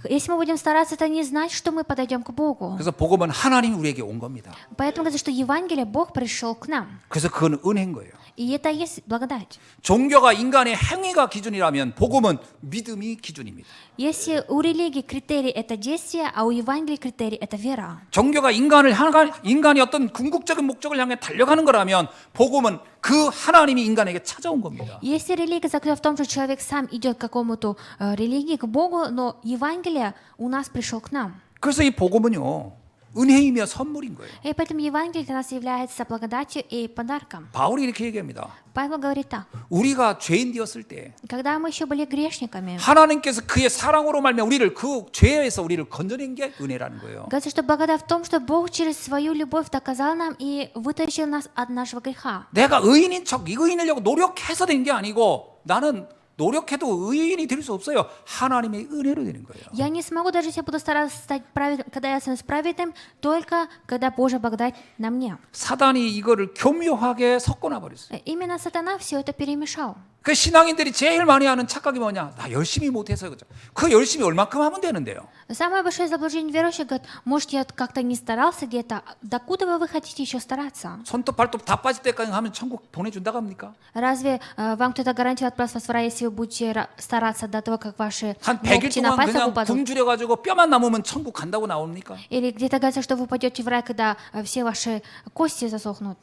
Если мы будем стараться, это не значит, что мы подойдем к Богу. 그래서 복음은 하나님이 우리에게 온 겁니다. Поэтому говорится, что Евангелие Бог пришел к нам. 그래서 그건 은혜인 거예요. И это и есть благодать. 종교가 인간의 행위가 기준이라면 복음은 믿음이 기준입니다. Если у религии критерий это действие, а у Евангелия критерий это вера. 종교가 인간이 어떤 궁극적인 목적을 향해 달려가는 거라면 복음은 그 하나님이 인간에게 찾아온 겁니다. Если религия заключена в том, что человек сам идет к какому-то религии, к Богу, но Евангелие у нас пришел к нам. 그래서 이 복음은요 은혜이며 선물인 거예요. И поэтому Евангелие для нас является благодатью и подарком. 바울이 이렇게 얘기합니다. Павел говорит так. 우리가 죄인 되었을 때 Когда мы еще были грешниками, 하나님께서 그의 사랑으로 말미암아 우리를 그 죄에서 우리를 건져낸 게 은혜라는 거예요. говорится, что благодать в том, что Бог через свою любовь доказал нам и вытащил нас от нашего греха. 내가 의인인 척 의인이려고 노력해서 된 게 아니고 나는 노력해도 의인이 될 수 없어요. 하나님의 은혜로 되는 거예요. Я не смогу, даже если я буду стараться стать праведным, когда я становлюсь праведным, только когда Божья благодать на мне. 사단이 이거를 교묘하게 섞어놔 버렸어요. Именно сатана все это перемешал. 그 신앙인들이 제일 많이 하는 착각이 뭐냐? 나 열심히 못해서 그죠. 그 열심히 얼만큼 하면 되는데요. Самое большое заблуждение верующих говорит, может, я как-то не старался где-то, докуда вы хотите еще стараться? 손톱 발톱 다 빠질 때까지 하면 천국 보내준다고 합니까? Разве вам кто-то гарантирует отправство в рай, если вы будете стараться до того, как ваши 한 100일 ногти на 동안 пальцах 그냥 упадут? 굶주려가지고 뼈만 남으면 천국 간다고 나옵니까? Или где-то говорится, что вы пойдете в рай, когда все ваши кости засохнут?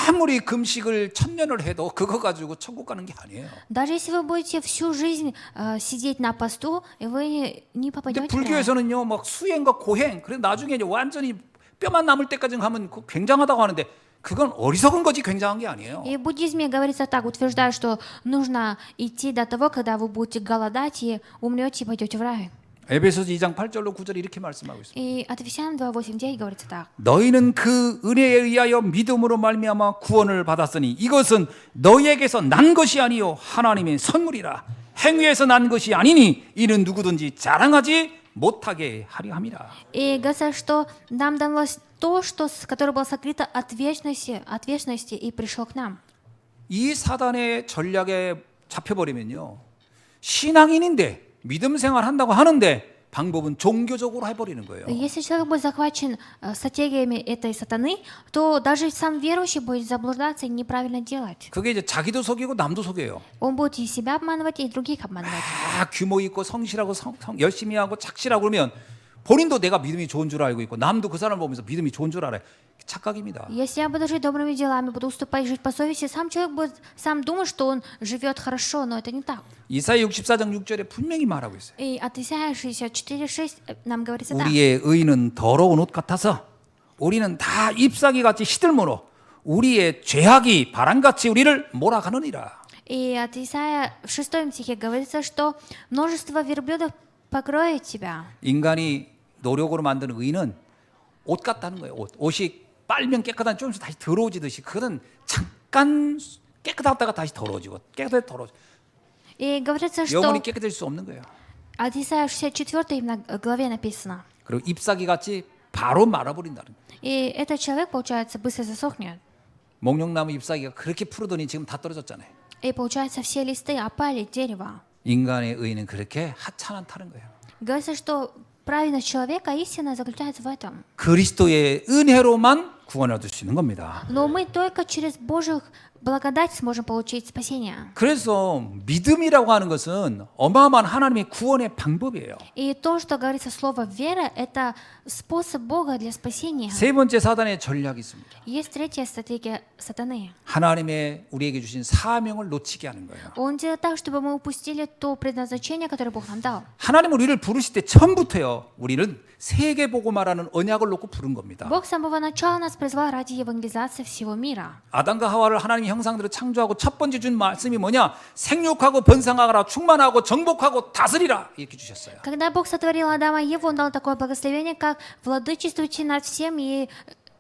아무리 금식을 1000년을 해도 그거 가지고 천국 가는 게 아니에요. Даже если вы будете всю жизнь сидеть на посту, вы не 근데 попадете в рай. 불교에서는요, 막 수행과 고행, 그래 나중에 이제 완전히 뼈만 남을 때까지 하면 굉장하다고 하는데 그건 어리석은 거지 굉장한 게 아니에요. И в буддизме говорится так, утверждают, что нужно идти до того, когда вы будете голодать и умрете и пойдете в рай. 에베소서 2장 8절로 9절에 이렇게 말씀하고 있습니다. И от Ефесянам 2:8-9 говорится так. 너희는 그 은혜에 의하여 믿음으로 말미암아 구원을 받았으니 이것은 너희에게서 난 것이 아니요 하나님의 선물이라. 행위에서 난 것이 아니니 이는 누구든지 자랑하지 못하게 하려 함이라. И говорится, что нам далось то, которое было сокрыто от вечности и пришло к нам. 이 사단의 전략에 잡혀버리면요 신앙인인데 믿음 생활 한다고 하는데 방법은 종교적으로 해버리는 거예요. Если человек будет захвачен стратегиями этой сатаны, то даже сам верующий будет заблуждаться и неправильно делать. 그게 이제 자기도 속이고 남도 속여요. Он будет и себя обманывать, и других обманывать. 규모 있고 성실하고 열심히 하고 착실하고 그러면 본인도 내가 믿음이 좋은 줄 알고 있고 남도 그 사람을 보면서 믿음이 좋은 줄 알아요. 착각입니다. Если я буду жить добрыми делами, буду уступать, жить по совести, сам человек будет сам думать, что он живет хорошо, но это не так. 이사야 64장 6절에 분명히 말하고 있어요. И от Исаия 64:6 нам говорится так. 우리의 의는 더러운 옷 같아서 우리는 다 잎사귀 같이 시들므로 우리의 죄악이 바람같이 우리를 몰아가느니라. И от Исаия в 6 стихе говорится, что множество верблюдов покроет тебя. 인간이 노력으로 만드는 의는 옷 같다는 거예요. 옷이 빨면 깨끗한 좀 있으면 다시 더러워지듯이 그거는 잠깐 깨끗하다가 다시 더러워지고 깨끗해 더러워지고 И говорится, что 영원히 깨끗해질 수 없는 거예요. от Исаия 64 именно главе написано. 그리고 잎사귀 같이 바로 말아버린다는 거예요. И этот человек, получается, быстро засохнет. 목련나무 잎사귀가 그렇게 푸르더니 지금 다 떨어졌잖아요. И, получается, все листы опали от дерева. 인간의 의는 그렇게 하찮다는 거예요. Говорится, что праведность человека истина заключается в этом. 그리스도의 은혜로만 구원을 얻을 수 있는 겁니다. Но мы только через Божью благодать сможем получить спасение. 그래서 믿음이라고 하는 것은 어마어마한 하나님의 구원의 방법이에요. И то, что говорится слово вера, это способ Бога для спасения. 세 번째 사단의 전략이 있습니다. Есть третья стратегия сатаны. 하나님의 우리에게 주신 사명을 놓치게 하는 거예요. Он делает так, чтобы мы упустили то предназначение, которое Бог нам дал. 하나님 우리를 부르실 때 처음부터요. 우리는 세계복음화라는 언약을 놓고 부른 겁니다. Бог с самого начала нас призвал ради евангелизации всего мира. 아담과 하와를 하나님의 형상대로 창조하고 첫 번째 준 말씀이 뭐냐? 생육하고 번성하라, 충만하고 정복하고 다스리라 이렇게 주셨어요. Когда Бог сотворил Адама и Еву, Он дал такое благословение, как владычествуйте над всем и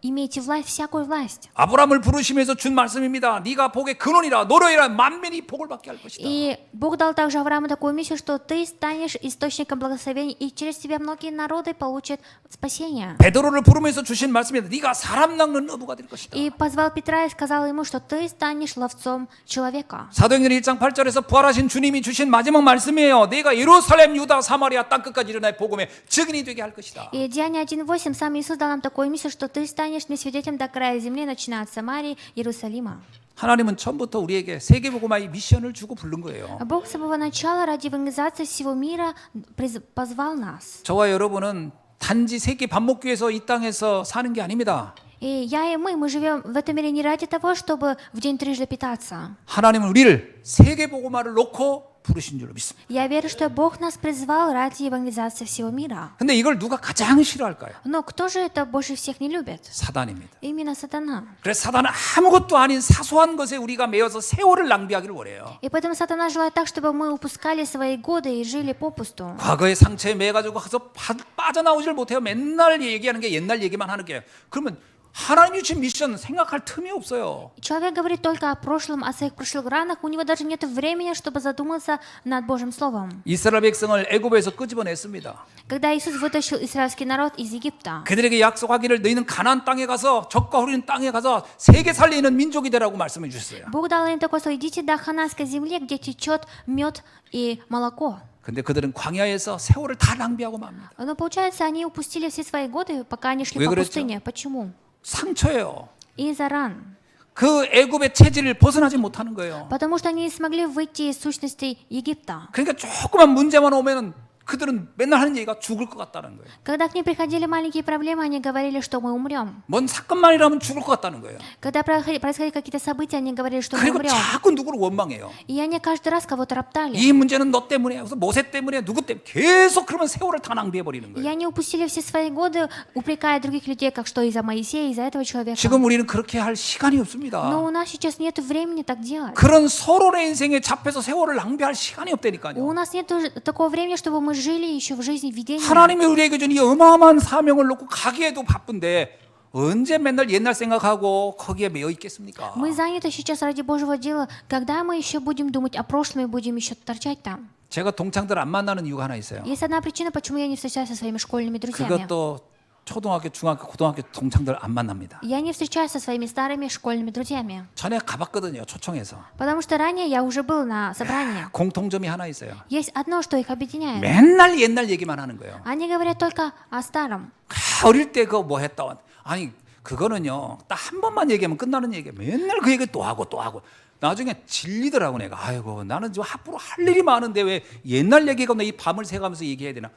имейте власть, всякую власть. 아브라함을 부르시면서 준 말씀입니다. 네가 복의 근원이라 노래이라 만민이 복을 받게 할 것이다. И Бог дал также Аврааму такую миссию, что ты станешь источником благословений, и через тебя многие народы получат спасение. 베드로를 부르면서 주신 말씀입니다. 네가 사람 낚는 어부가 될 것이다. И позвал Петра и сказал ему, что ты станешь ловцом человека. 사도행전 1장 8절에서 부활하신 주님이 주신 마지막 말씀이에요. 네가 예루살렘, 유다, 사마리아 땅 끝까지 일어나의 복음의 증인이 되게 할 것이다. И Деяния 1:8 сам Иисус дал нам такую миссию, что ты станешь мне свидетелем до края земли, начиная от Самарии, Иерусалима. 하나님은 처음부터 우리에게 세계복음화의 미션을 주고 부른 거예요. А Бог с самого начала ради евангелизации всего мира позвал нас. 저와 여러분은 단지 세계 반목교에서 이 땅에서 사는 게 아닙니다. И я и мы живем в этом мире не ради того, чтобы в день трижды питаться. 하나님은 우리를 세계복음화를 놓고 부르신 줄로 믿습니다. Я верю, что Бог нас призвал ради евангелизации всего мира. 근데 이걸 누가 가장 싫어할까요? Но кто же это больше всех не любит? 사단입니다. Именно сатана. 그래서 사단은 아무것도 아닌 사소한 것에 우리가 매여서 세월을 낭비하기를 원해요. И поэтому сатана желает так, чтобы мы упускали свои годы и жили попусту. 과거의 상처에 매가지고 가서 빠져나오질 못해요. 맨날 얘기하는 게 옛날 얘기만 하는 게. 그러면 하나님이 주신 미션 생각할 틈이 없어요. Человек говорит только о прошлом, о своих прошлых ранах. У него даже нет времени, чтобы задуматься над Божьим Словом. 이스라엘 백성을 애굽에서 끄집어냈습니다. Когда Иисус вытащил израильский народ из Египта, 그들에게 약속하기를 너희는 가나안 땅에 가서 젖과 흐르는 땅에 가서 세계 살리는 민족이 되라고 말씀해 주셨어요. Бог дал им такое слово: идите до хананской земли, где течет мед и молоко. 근데 그들은 광야에서 세월을 다 낭비하고 맙니다. Но получается, они упустили все свои годы, пока они шли 왜 по 그랬죠? пустыне. Почему? 상처예요. Из-за ран. 그 애굽의 체질을 벗어나지 못하는 거예요. Потому что они не смогли выйти из сущностей Египта. 그러니까 조그만 문제만 오면은 그들은 맨날 하는 얘기가 죽을 것 같다는 거예요. Когда к ним приходили маленькие проблемы, они говорили, что мы умрем. 뭔 사건만이라면 죽을 것 같다는 거예요. Когда происходили какие-то события, они говорили, что мы 그리고 умрем. 자꾸 누구를 원망해요. И они каждый раз кого-то роптали. 이 문제는 너 때문에, 그래서 모세 때문에, 누구 때문에 계속 그러면 세월을 다 낭비해 버리는 И 거예요. они упустили все свои годы, упрекая других людей, как что из-за Моисея, из-за этого человека. 지금 우리는 그렇게 할 시간이 없습니다. Но у нас сейчас нет времени так делать. 그런 서로의 인생에 잡혀서 세월을 낭비할 시간이 У 없다니까요. нас нет такого времени, чтобы мы жили еще в жизни видения. 하나님이 우리에게 준 이 어마어마한 사명을 놓고 가기에도 바쁜데 언제 맨날 옛날 생각하고 거기에 매여 있겠습니까? Мы заняты сейчас ради Божьего дела. Когда мы еще будем думать о прошлом и будем еще торчать там? 제가 동창들 안 만나는 이유가 하나 있어요. Есть одна причина, почему я не встречаюсь со своими школьными друзьями. 그것도 초등학교, 중학교, 고등학교 동창들 안 만납니다. Я не встречаюсь со своими старыми школьными друзьями, 전에 가봤거든요, 초청해서. потому что ранее я уже был на собрании. 공통점이 하나 있어요. Есть одно, что их объединяет. 맨날 옛날 얘기만 하는 거예요. Они говорят только о старом. 어릴 때 그거 뭐 했다. 아니 그거는요, 딱 한 번만 얘기하면 끝나는 얘기야. 맨날 그 얘기 또 하고 또 하고. 나중에 질리더라고 내가. 아이고 나는 지금 앞으로 할 일이 많은데 왜 옛날 얘기가 이 밤을 새가면서 얘기해야 되나.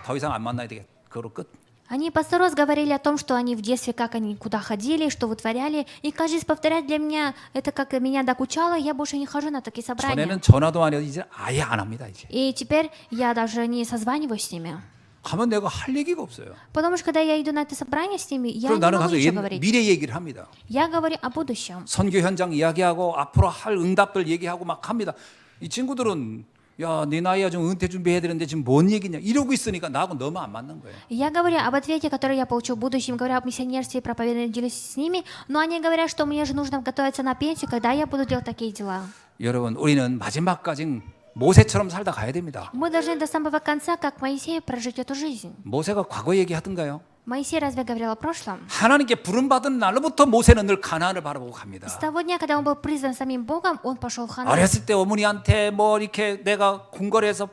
더 이상 안 만나야 되겠다. 그거로 끝. Они по 100 раз говорили о том, что они в детстве, как они куда ходили, что вытворяли. И каждый раз повторять для меня, это как меня докучало, я больше не хожу на такие собрания. 전에는 전화도 안 해도 이제 아예 안 합니다 이제. И теперь я даже не созваниваюсь с ними. 가면 내가 할 얘기가 없어요. Потому что когда я иду на это собрание с ними, я 그럼 не 나는 могу 가서 ничего говорить. 미래 얘기를 합니다. Я говорю о будущем. 선교 현장 이야기하고 앞으로 할 응답들 얘기하고 막 합니다. 이 친구들은 야, 네 나이야 좀 은퇴 준비해야 되는데 지금 뭔 얘기냐 이러고 있으니까 나하고 너무 안 맞는 거예요. Я говорю об ответе, который я получу в будущем, говорю об миссионерстве и проповедно делюсь с ними, но они говорят, что мне же нужно готовиться на пенсию, когда я буду делать такие дела. 여러분, 우리는 마지막까지 모세처럼 살다 가야 됩니다. Мы должны до самого конца, как Моисей, прожить эту жизнь. 모세가 과거 얘기하던가요? Моисей разве говорил о прошлом? 하나님께 부름받은 날로부터 모세는 늘 가나안을 바라보고 갑니다. С того дня, когда он был призван самим Богом, он пошел в Ханаан. 어렸을 때 어머니한테 뭐 이렇게 내가 궁궐에서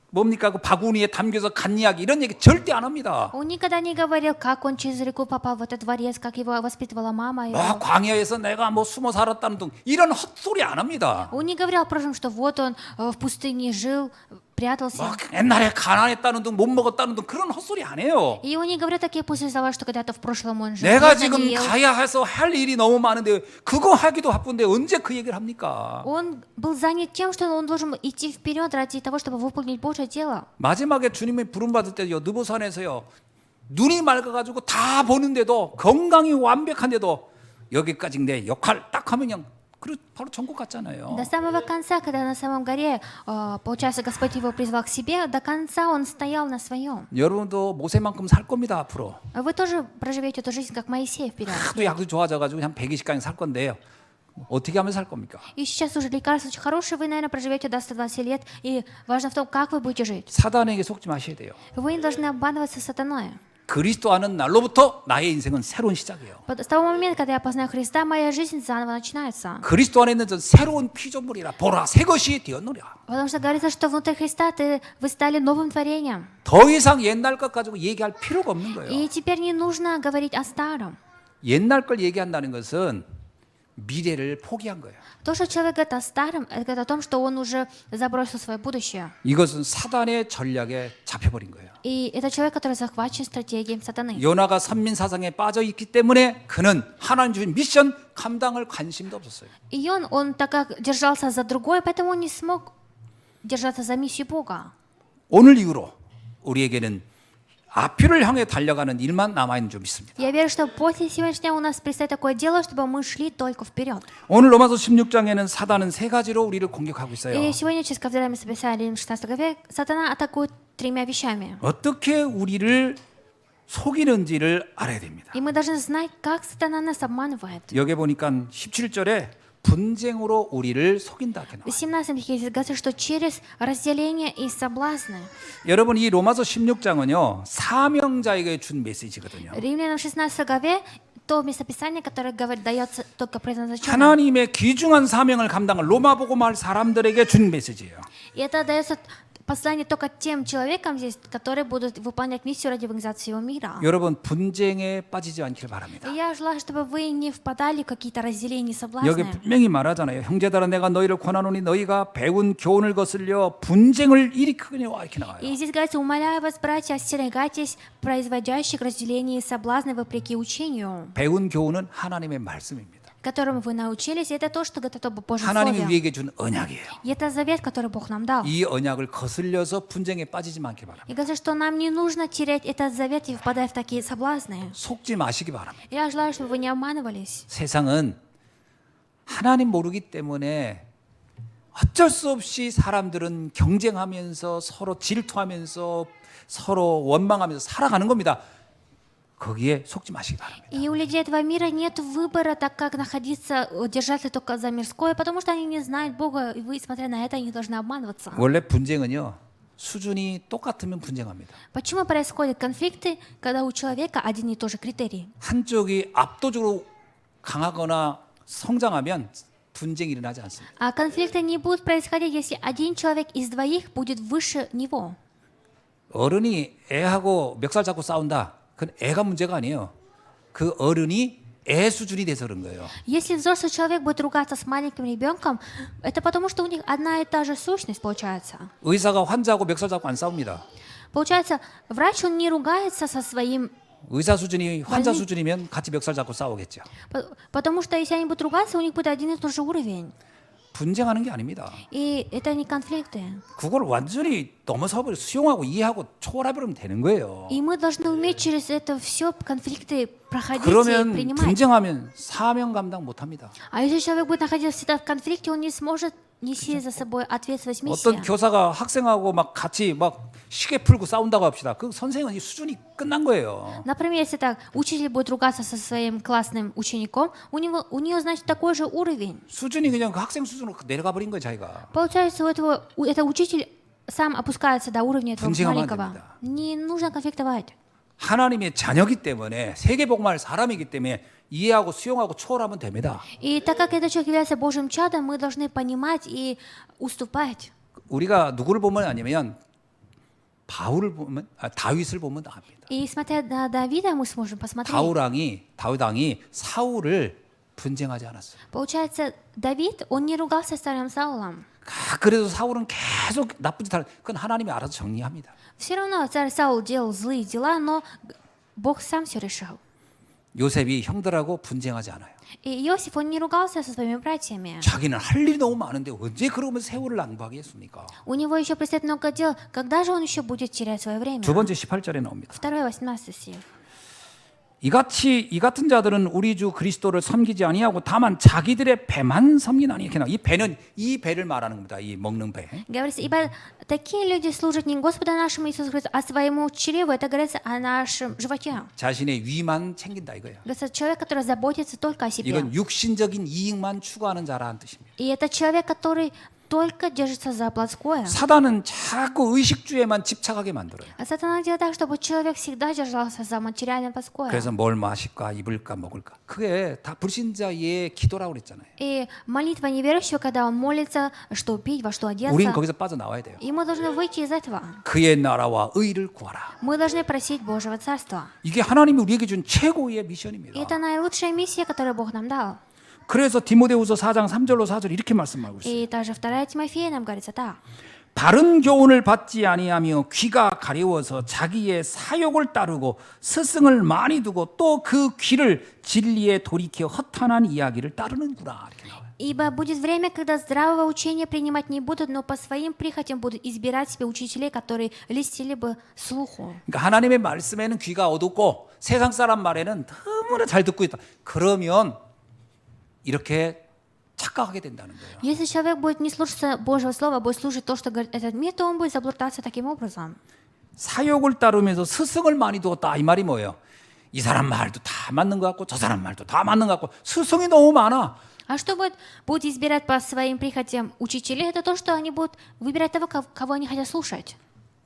뭡니까 그 바구니에 담겨서 간 이야기 이런 얘기 절대 안 합니다. Он никогда не говорил, как он через реку попал в этот дворец, как его воспитывала мама его. 광야에서 내가 뭐 숨어 살았다는 등 이런 헛소리 안 합니다. Он не говорил о прошлом, что вот он в пустыне жил, прятался. 옛날에 가난했다는 등 못 먹었다는 등 그런 헛소리 안 해요. И он не говорит такие пустые слова, что когда-то в прошлом он жил. 내가 вкусно 지금 не ел. 가야 해서 할 일이 너무 많은데 그거 하기도 바쁜데 언제 그 얘기를 합니까? Он был занят тем, что он должен идти вперед ради того, чтобы выполнить Божье дело. 마지막에 주님의 부름받을 때요 느보산에서요 눈이 맑아가지고 다 보는데도 건강이 완벽한데도 여기까지 내 역할 딱 하면 그냥 바로 천국 갔잖아요. До самого конца, когда на самом горе, получается, Господь его призвал к себе, до конца он стоял на своем. 여러분도 모세만큼 살 겁니다 앞으로. Вы тоже проживете эту жизнь, как Моисей вперед. 하도 약도 좋아져가지고 한 120까지 살 건데요. 어떻게 하면 살 겁니까? И сейчас уже лекарства очень хорошие, вы, наверное, проживете до 120 лет, и важно в том, как вы будете жить. 사단에게 속지 마셔야 돼요. Вы не должны обманываться сатаной. 그리스도 아는 날로부터 나의 인생은 새로운 시작이에요. С того момента, когда я познаю Христа, моя жизнь заново начинается. 그리스도 안에 있는 저 새로운 피조물이라 보라 새 것이 되었노라. Потому что говорится, что внутри Христа вы стали новым творением. 더 이상 옛날 것 가지고 얘기할 필요가 없는 거예요. И теперь не нужно говорить о старом. 옛날 걸 얘기한다는 것은 미래를 포기한 거예요. То, что человек говорит о старом, это говорит о том, что он уже забросил свое будущее. 이것은 사단의 전략에 잡혀버린 거예요. И это человек, который захвачен стратегией сатаны. 요나가 선민 사상에 빠져 있기 때문에 그는 하나님 주신 미션 감당을 관심도 없었어요. И он так как держался за другое, поэтому он не смог держаться за миссию Бога. 오늘 이후로 우리에게는 앞을 향해 달려가는 일만 남아있는 줄 믿습니다. Я верю, что после сегодняшнего у нас предстоит такое дело, чтобы мы шли только вперед. 오늘 로마서 16장에는 사단은 세 가지로 우리를 공격하고 있어요. И сегодня, через когда мы записали 16 главе, сатана атакует тремя вещами. 어떻게 우리를 속이는지를 알아야 됩니다. И мы должны знать, как сатана нас обманывает. 여기 보니까 17절에 분쟁으로 우리를 속인다 이렇게 В 나와요. 17 стихе говорится, что через разделение и соблазны. 여러분 이 로마서 16장은요 사명자에게 준 메시지거든요. Римлянам 16 главе то местописание, которое дается только предназначенным. 하나님의 귀중한 사명을 감당할 로마 복음할 사람들에게 준 메시지예요. И это дается послание только тем человекам здесь, которые будут выполнять миссию ради евангелизации всего мира. 여러분 분쟁에 빠지지 않기를 바랍니다. И я желаю, чтобы вы не впадали в какие-то разделения и 여기 соблазны. 분명히 말하잖아요. 형제들아 내가 너희를 권하노니 너희가 배운 교훈을 거슬려 분쟁을 일으키거니와 이렇게 나와요. И здесь говорится, умоляю вас, братья, остерегайтесь производящих разделений и соблазны вопреки учению, 배운 교훈은 하나님의 말씀입니다. которому вы научились. Это то, что это Божье 하나님이 Слово. 우리에게 준 언약이에요. И это завет, который Бог нам дал. 이 언약을 거슬려서 분쟁에 빠지지 않기 바랍니다. И говорится, что нам не нужно терять этот завет и впадать в такие соблазны. 속지 마시기 바랍니다. Я желаю, чтобы вы не обманывались. 세상은 하나님 모르기 때문에 어쩔 수 없이 사람들은 경쟁하면서 서로 질투하면서 서로 원망하면서 살아가는 겁니다. 거기에 속지 마시기 바랍니다. И у людей этого мира нет выбора, так как находиться, держаться только за мирское, потому что они не знают Бога, и вы, смотря на это, не должны обманываться. 원래 분쟁은요 수준이 똑같으면 분쟁합니다. Почему происходят конфликты, когда у человека один и тот же критерий? 한쪽이 압도적으로 강하거나 성장하면 분쟁이 일어나지 않습니다. А конфликты не будут происходить, если один человек из двоих будет выше него. 어른이 애하고 멱살 잡고 싸운다. 그건 애가 문제가 아니에요. 그 어른이 애 수준이 돼서 그런 거예요. Если взрослый человек будет ругаться с маленьким ребенком, это потому, что у них одна и та же сущность получается. 의사가 환자하고 멱살 잡고 안 싸웁니다. Получается, врач, он не ругается со своим, 의사 수준이 환자 수준이면 같이 멱살 잡고 싸우겠죠. потому что если они будут ругаться, у них будет один и тот же уровень. 분쟁하는 게 아닙니다. И это не конфликты. 그걸 완전히 넘어서 버려 수용하고 이해하고 초월해버리면 되는 거예요. И мы должны уметь через это все конфликты проходить и 그러면 принимать. 분쟁하면 사명 감당 못합니다. А если человек будет находиться всегда в конфликте, он не сможет нести за собой ответственность 어떤 миссии. 교사가 학생하고 막 같이 막 시계 풀고 싸운다고 합시다. 그 선생은 이 수준이 끝난 거예요. Например, если так, учитель будет ругаться со своим классным учеником, у нее, значит, такой же уровень. 수준이 그냥 그 학생 수준으로 내려가 버린 거예요, 자기가. Получается, это учитель сам опускается до уровня этого 분쟁하면 안 маленького. 됩니다. Не нужно конфликтовать. 하나님의 자녀이기 때문에 세계복음할 사람이기 때문에 이해하고 수용하고 초월하면 됩니다. И так как этот человек является Божьим чадом, мы должны понимать и уступать. 우리가 누구를 보면 아니면 바울을 보면 다윗을 보면 압니다. И смотря на Давида, мы сможем посмотреть. 다윗 왕이 사울을 분쟁하지 않았어요. Получается, Давид, он не ругался с царем Саулом. 그래도 사울은 계속 나쁜 짓 하는 그건 하나님이 알아서 정리합니다. Все равно царь Саул делал злые дела, но Бог сам все решал. 요셉이 형들하고 분쟁하지 않아요. И Иосиф, он не ругался со своими братьями. 자기는 할 일이 너무 많은데 언제 그러면 세월을 낭비하겠습니까? У него еще предстоит много дел. Когда же он еще будет терять свое время? 두 번째 18절에 나옵니다. 2, 18 стих. 이 같은 자들은 우리 주 그리스도를 섬기지 아니하고 다만 자기들의 배만 섬기나니 이렇게 나와. 이 배는 이 배를 말하는 겁니다. 이 먹는 배. Говорится, ибо такие люди служат не Господу нашему Иисусу Христу, а своему чреву. Это говорится о нашем животе. 자신의 위만 챙긴다 이거예요. Говорится, человек, который заботится только о себе. 이건 육신적인 이익만 추구하는 자라는 뜻입니다. И это человек, который только держится за плотское. 사단은 자꾸 의식주에만 집착하게 만들어요. А сатана делает так, чтобы человек всегда держался за материальное плотское. 그래서 뭘 마실까, 입을까, 먹을까. 그게 다 불신자의 기도라고 그랬잖아요. И молитва неверующего, когда он молится, что пить, во что 우린 одеться. 거기서 빠져나와야 돼요. И мы должны выйти из этого. 그의 나라와 의를 구하라. Мы должны просить Божьего Царства. 이게 하나님이 우리에게 준 최고의 И 미션입니다. это наилучшая миссия, которую Бог нам дал. 그래서 디모데후서 4장 3절로 4절 이렇게 말씀하고 있어요. И также 2 Тимофея нам говорится так. 바른 교훈을 받지 아니하며 귀가 가려워서 자기의 사욕을 따르고 스승을 많이 두고 또 그 귀를 진리에 돌이켜 허탄한 이야기를 따르는구나. 이렇게 나와요. Ибо будет время, когда здравого учения принимать не будут, но по своим прихотям будут избирать себе учителей, которые льстили бы слуху. 그러니까 하나님의 말씀에는 귀가 어둡고 세상 사람 말에는 너무나 잘 듣고 있다. 그러면 이렇게 착각하게 된다는 거예요. Если человек будет не слушаться Божьего Слова, будет слушать то, что говорит этот мир, то он будет заблуждаться таким образом. 사욕을 따르면서 스승을 많이 두었다. 이 말이 뭐예요? 이 사람 말도 다 맞는 것 같고 저 사람 말도 다 맞는 것 같고 스승이 너무 많아. А что будут избирать по своим прихотям учителей, это то, что они будут выбирать того, кого они хотят слушать.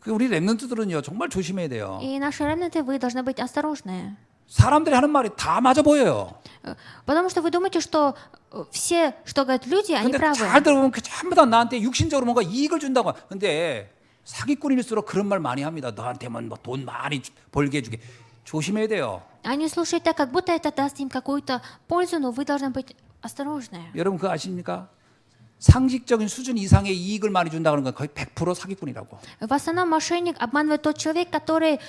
우리 랩런트들은요 정말 조심해야 돼요. И наши ремнанты, вы должны быть осторожны. 사람들이 하는 말이 다 맞아 보여요. Потому что вы думаете, что все, что говорят люди, они 근데 правы. 잘 들어보면 전부 다 나한테 육신적으로 뭔가 이익을 준다고. 근데 사기꾼일수록 그런 말 많이 합니다. 너한테만 뭐 돈 많이 벌게 해주게. 조심해야 돼요. Они слушают так, как будто это даст им какую-то пользу, но вы должны быть осторожны. 여러분 그거 아십니까? 상식적인 수준 이상의 이익을 많이 준다 그런 건 거의 100% 사기꾼이라고. В основном мошенник обманывает тот человек, который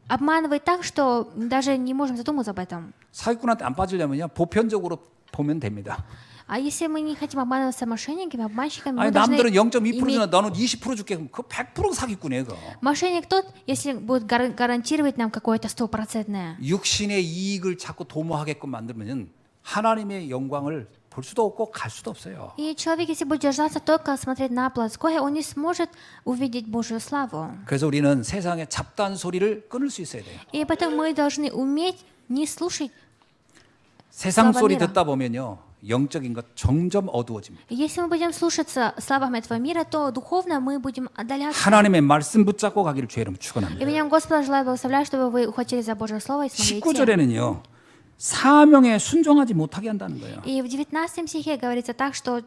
обманывает так, что даже не можем задуматься об этом. 사기꾼한테 안 빠지려면요 보편적으로 보면 됩니다. А если мы не хотим обманываться мошенниками, обманщиками, 아니 мы должны 남들은 0.2% иметь... 주나 너는 20% 줄게. 그럼 그거 100% 사기꾼이에요. 그거. Мошенник тот, если будет гарантировать нам какое-то 100%. 육신의 이익을 자꾸 도모하게끔 만들면 하나님의 영광을 볼 수도 없고 갈 수도 없어요. И человек, если будет держаться только смотреть на плотское, он не сможет увидеть Божью славу. 그래서 우리는 세상의 잡다한 소리를 끊을 수 있어야 돼요. И поэтому мы должны уметь не слушать 세상 слова 소리 мира. 듣다 보면요 영적인 것 점점 어두워집니다. Если мы будем слушаться словам этого мира, то духовно мы будем отдаляться. 하나님의 말씀 붙잡고 가기를 주의 이름으로 И 축원합니다. меня Господа желаю благословлять, чтобы вы ухватили за Божье Слово и смогли идти. 19절에는요. 사명에 순종하지 못하게 한다는 거예요. И в 19 стихе говорится так, что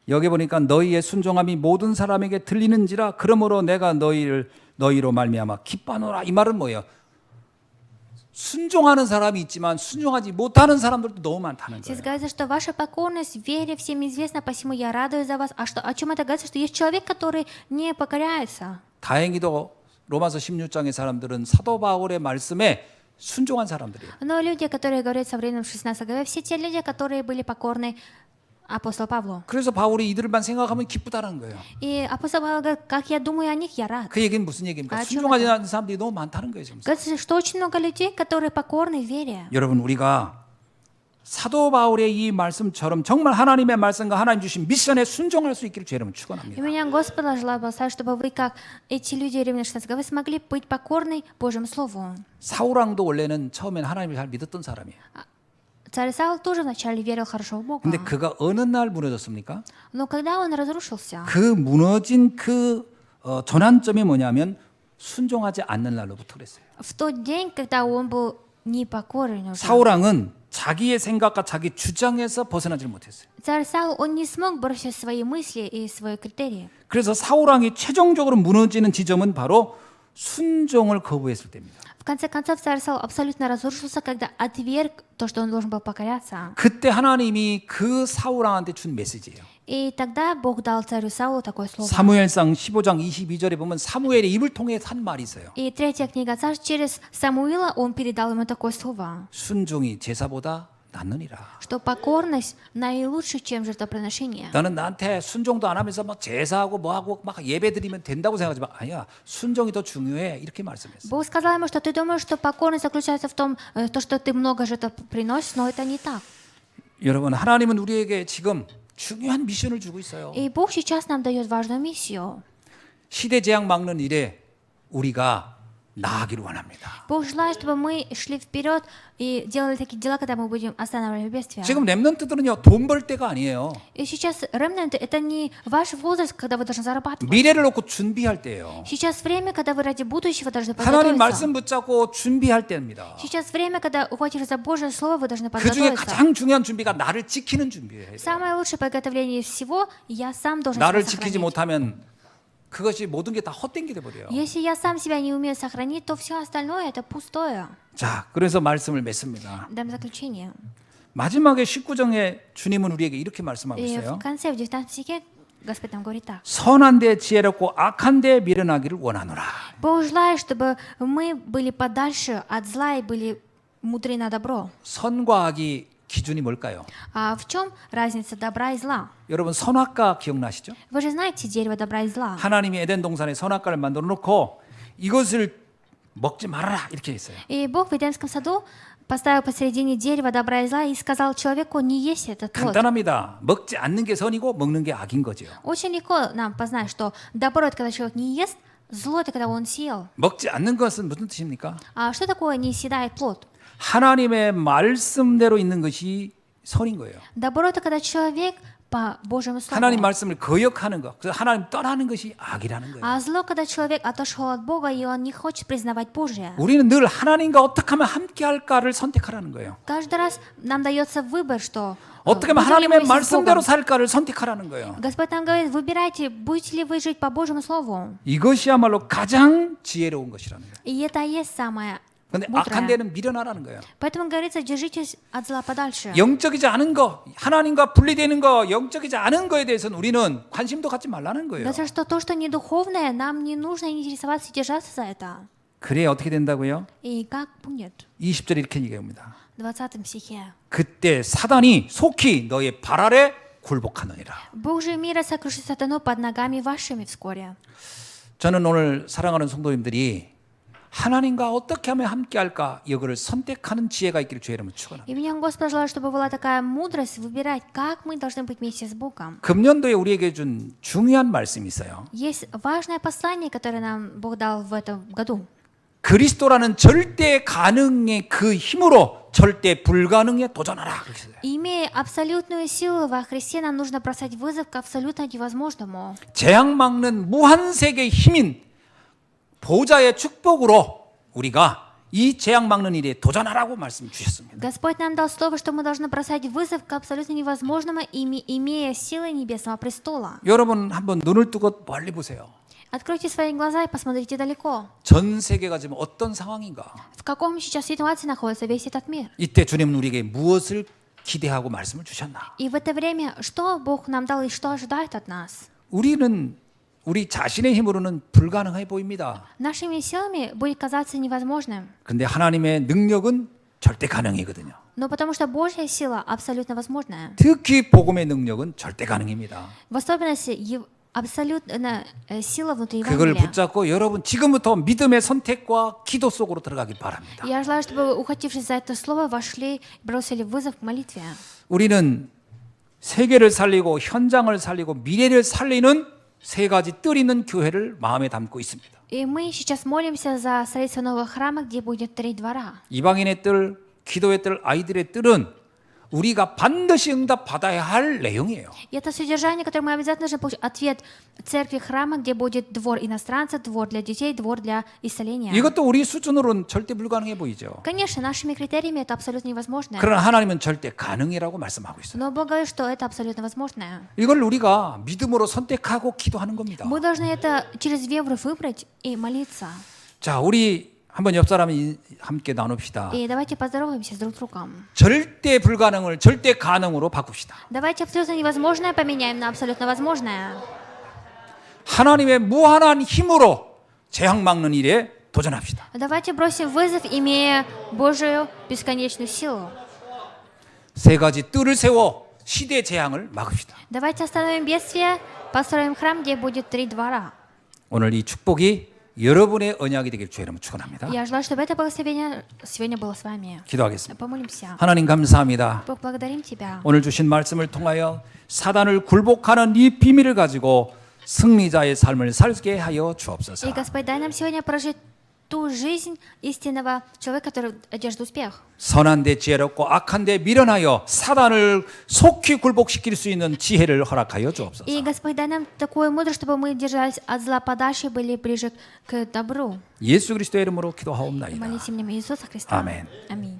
여기 보니까 너희의 순종함이 모든 사람에게 들리는지라 그러므로 내가 너희로 말미암아 기뻐하노라. 이 말은 뭐예요? 순종하는 사람이 있지만 순종하지 못하는 사람들도 너무 많다는 здесь 거예요. говорится, что ваша покорность в вере всем известна, посему я радуюсь за вас. А что, о чем это говорится? Что есть человек, который не покоряется. 다행히도 로마서 16장의 사람들은 사도 바울의 말씀에 순종한 사람들이에요. Но люди, которые говорят со временем 16 главе, все те люди, которые были покорны апостолу Павлу. 그래서 바울이 이들만 생각하면 기쁘다는 거예요. И апостол Павел говорит, как я думаю о них, я рад. 그 얘기는 무슨 얘기입니까? 아, 순종하지 않는 사람들이 너무 많다는 거예요. 지금. Говорится, что очень много людей, которые покорны в вере. 여러분 우리가 사도 바울의 이 말씀처럼 정말 하나님의 말씀과 하나님 주신 미션에 순종할 수 있기를 주의 이름으로 И 축원합니다. меня Господа желаю благословить, чтобы вы, как эти люди Римлян 16 главы, смогли быть покорны Божьему Слову. 사울왕도 원래는 처음엔 하나님을 잘 믿었던 사람이에요. Царь Саул тоже вначале верил хорошо в Бога. 근데 그가 어느 날 무너졌습니까? Но когда он разрушился, 그 무너진 전환점이 뭐냐면 순종하지 않는 날로부터 그랬어요. в тот день, когда он был непокорен уже, 사울왕은 자기의 생각과 자기 주장에서 벗어나지 못했어요. царь Саул, он не смог бросить свои мысли и свои критерии. 그래서 사울왕이 최종적으로 무너지는 지점은 바로 순종을 거부했을 때입니다. В конце концов, царь Саул абсолютно разрушился, когда отверг то, что он должен был покоряться. 그때 하나님이 그 사울왕한테 준 메시지예요. И тогда Бог дал царю Саулу такое слово. 사무엘상 15장 22절에 보면 사무엘의 입을 통해 한 말이 있어요. И третья книга Царств, через Самуила он передал ему такое слово, 순종이 제사보다 낫느니라. что покорность наилучше, чем жертвоприношение. 나는 나한테 순종도 안 하면서 막 제사하고 뭐하고 막 예배 드리면 된다고 생각하지만 아니야. 순종이 더 중요해. 이렇게 말씀했어요. Бог сказал ему, что ты думаешь, что покорность заключается в том, то, что ты много жертв приносишь, но это не так. 여러분 하나님은 우리에게 지금 중요한 미션을 주고 있어요. И Бог сейчас нам дает важную миссию. 시대 재앙 막는 일에 우리가 나아가기를 원합니다. Бог желает, чтобы мы шли вперед и делали такие дела, когда мы будем останавливать бедствия. 지금 렘넌트들은요 돈 벌 때가 아니에요. И сейчас ремнант это не ваш возраст, когда вы должны зарабатывать. 미래를 놓고 준비할 때예요. Сейчас время, когда вы ради будущего должны 하나님 подготовиться. 말씀 붙잡고 준비할 때입니다. Сейчас время, когда ухватишь за Божье Слово, вы должны 그 중에 подготовиться. 가장 중요한 준비가 나를 지키는 준비예요. Самое лучшее приготовление из всего, я сам должен 나를 себя 지키지 сохранить. 못하면 그것이 모든 게 다 헛된 게 돼버려요. Если я сам себя не умею сохранить, то все остальное это пустое. 자, 그래서 말씀을 맺습니다. Дам заключение. 마지막에 19장에 주님은 우리에게 이렇게 말씀하고 И 있어요. в конце, в 19 стихе, Господь нам говорит так. 선한 데 지혜롭고 악한 데 미련하기를 원하노라. Бог желает, чтобы мы были подальше от зла и были мудры на добро. 선과 악이 기준이 뭘까요? А в чем разница добра и зла? 여러분 선악과 기억나시죠? Вы же знаете дерево добра и зла. 하나님이 에덴 동산에 선악과를 만들어 놓고 이것을 먹지 말아라 이렇게 했어요. И Бог в Эдемском саду поставил посередине дерева добра и зла и сказал человеку не есть этот плод. 간단합니다. 먹지 않는 게 선이고 먹는 게 악인 거죠. Очень легко нам познать, что добро это когда человек не ест, зло это когда он съел. 먹지 않는 것은 무슨 뜻입니까? А что такое не съедает плод? 하나님의 말씀대로 있는 것이 선인 거예요. Добро это когда человек по Божьему слову. 하나님 말씀을 거역하는 것, 그래서 하나님 떠나는 것이 악이라는 거예요. А зло, когда человек отошел от Бога и он не хочет признавать Божье. 우리는 늘 하나님과 어떻게 하면 함께 할까를 선택하라는 거예요. Каждый раз нам дается выбор, что 어떻게 하면 будем ли мы 하나님의 вместе с 말씀대로 Богом. 살까를 선택하라는 거예요. Господь нам говорит, выбирайте, будете ли вы жить по Божьему слову. 이것이야말로 가장 지혜로운 것이라는 거예요. И это и есть самое 근데 악한 мудрое. 데는 미련하라는 거예요. Поэтому говорится, держитесь от зла подальше. 영적이지 않은 거, 하나님과 분리되는 거, 영적이지 않은 거에 대해서는 우리는 관심도 갖지 말라는 거예요. Говорится, что то, что не духовное, нам не нужно интересоваться и держаться за это. 그래 어떻게 된다고요? И как будет? 20절에 이렇게 얘기합니다. В 20 стихе. 그때 사단이 속히 너의 발 아래 굴복하느니라. Бог же мира сокрушит сатану под ногами вашими вскоре. 저는 오늘 사랑하는 성도님들이 하나님과 어떻게 하면 함께 할까 이거를 선택하는 지혜가 있기를 주의 이름으로 축원합니다. И меня Господь желает, чтобы была такая мудрость выбирать, как мы должны быть вместе с Богом. 금년도에 우리에게 준 중요한 말씀이 있어요. Есть важное послание, которое нам Бог дал в этом году. 그리스도라는 절대 가능의 그 힘으로 절대 불가능에 도전하라. 그렇게 써요. Имея абсолютную силу во Христе, нам нужно бросать вызов к абсолютно невозможному. 재앙 막는 무한세계의 힘인 보좌의 축복으로 우리가 이 재앙 막는 일에 도전하라고 말씀 주셨습니다. Господь нам дал слово, что мы должны бросать вызов к абсолютно невозможному, имея силы Небесного престола. 여러분 한번 눈을 뜨고 멀리 보세요. Откройте свои глаза и посмотрите далеко. 전 세계가 지금 어떤 상황인가? В каком сейчас ситуации находится весь этот мир? 이때 주님은 우리에게 무엇을 기대하고 말씀을 주셨나? И в это время, что Бог нам дал и что ожидает от нас? 우리는 우리 자신의 힘으로는 불가능해 보입니다. Нашими силами будет казаться невозможным, 근데 하나님의 능력은 절대 가능이거든요. но потому что Божья сила абсолютно возможная. 특히 복음의 능력은 절대 가능입니다. В особенности абсолютно сила внутри 그걸 Евангелия. 붙잡고 여러분 지금부터 믿음의 선택과 기도 속으로 들어가길 바랍니다. Я желаю, чтобы вы, ухватившись за это слово, вошли и бросили вызов к молитве. 우리는 세계를 살리고 현장을 살리고 미래를 살리는 세 가지 뜰 있는 교회를 마음에 담고 있습니다. И мы сейчас молимся за строительство нового храма, где будет 3 двора. 이방인의 뜰, 기도의 뜰, 아이들의 뜰은 우리가 반드시 응답받아야 할 내용이에요. И это содержание, которое мы обязательно должны получить. Ответ церкви храма, где будет двор иностранцев, двор для детей, двор для исцеления. 이것도 우리 수준으로는 절대 불가능해 보이죠. Конечно, нашими критериями это абсолютно невозможно. 그러나 하나님은 절대 가능이라고 말씀하고 있어요. Но Бог говорит, что это абсолютно возможное. 이걸 우리가 믿음으로 선택하고 기도하는 겁니다. Мы должны это через веру выбрать и молиться. 자, 우리 한번 옆 사람이 함께 나눕시다. И давайте поздороваемся друг с другом. 절대 불가능을 절대 가능으로 바꿉시다. Давайте абсолютно невозможное поменяем на абсолютно возможное. 하나님의 무한한 힘으로 재앙 막는 일에 도전합시다. Давайте бросим вызов, имея Божию бесконечную силу. 세 가지 뜰을 세워 시대 재앙을 막읍시다. Давайте остановим бедствие, построим храм, где будет 3 двора. 오늘 이 축복이 여러분의 언약이 되길 주의 이름으로 축원합니다. Я желаю, чтобы это благословение сегодня было с вами. 기도하겠습니다. Помолимся. 하나님 감사합니다. Бог, благодарим Тебя. 오늘 주신 말씀을 통하여 사단을 굴복하는 이 비밀을 가지고 승리자의 삶을 살게 하여 주옵소서. И, Господь, дай нам сегодня прожить ту жизнь истинного человека, который одержит успех. 선한데 지혜롭고 악한데 미련하여 사단을 속히 굴복시킬 수 있는 지혜를 허락하여 주옵소서. И, Господь, дай нам такую мудрость, чтобы мы держались от зла подальше и были ближе к добру. 예수 그리스도의 이름으로 기도하옵나이다. Молись именем Иисуса Христа. 아멘. Аминь.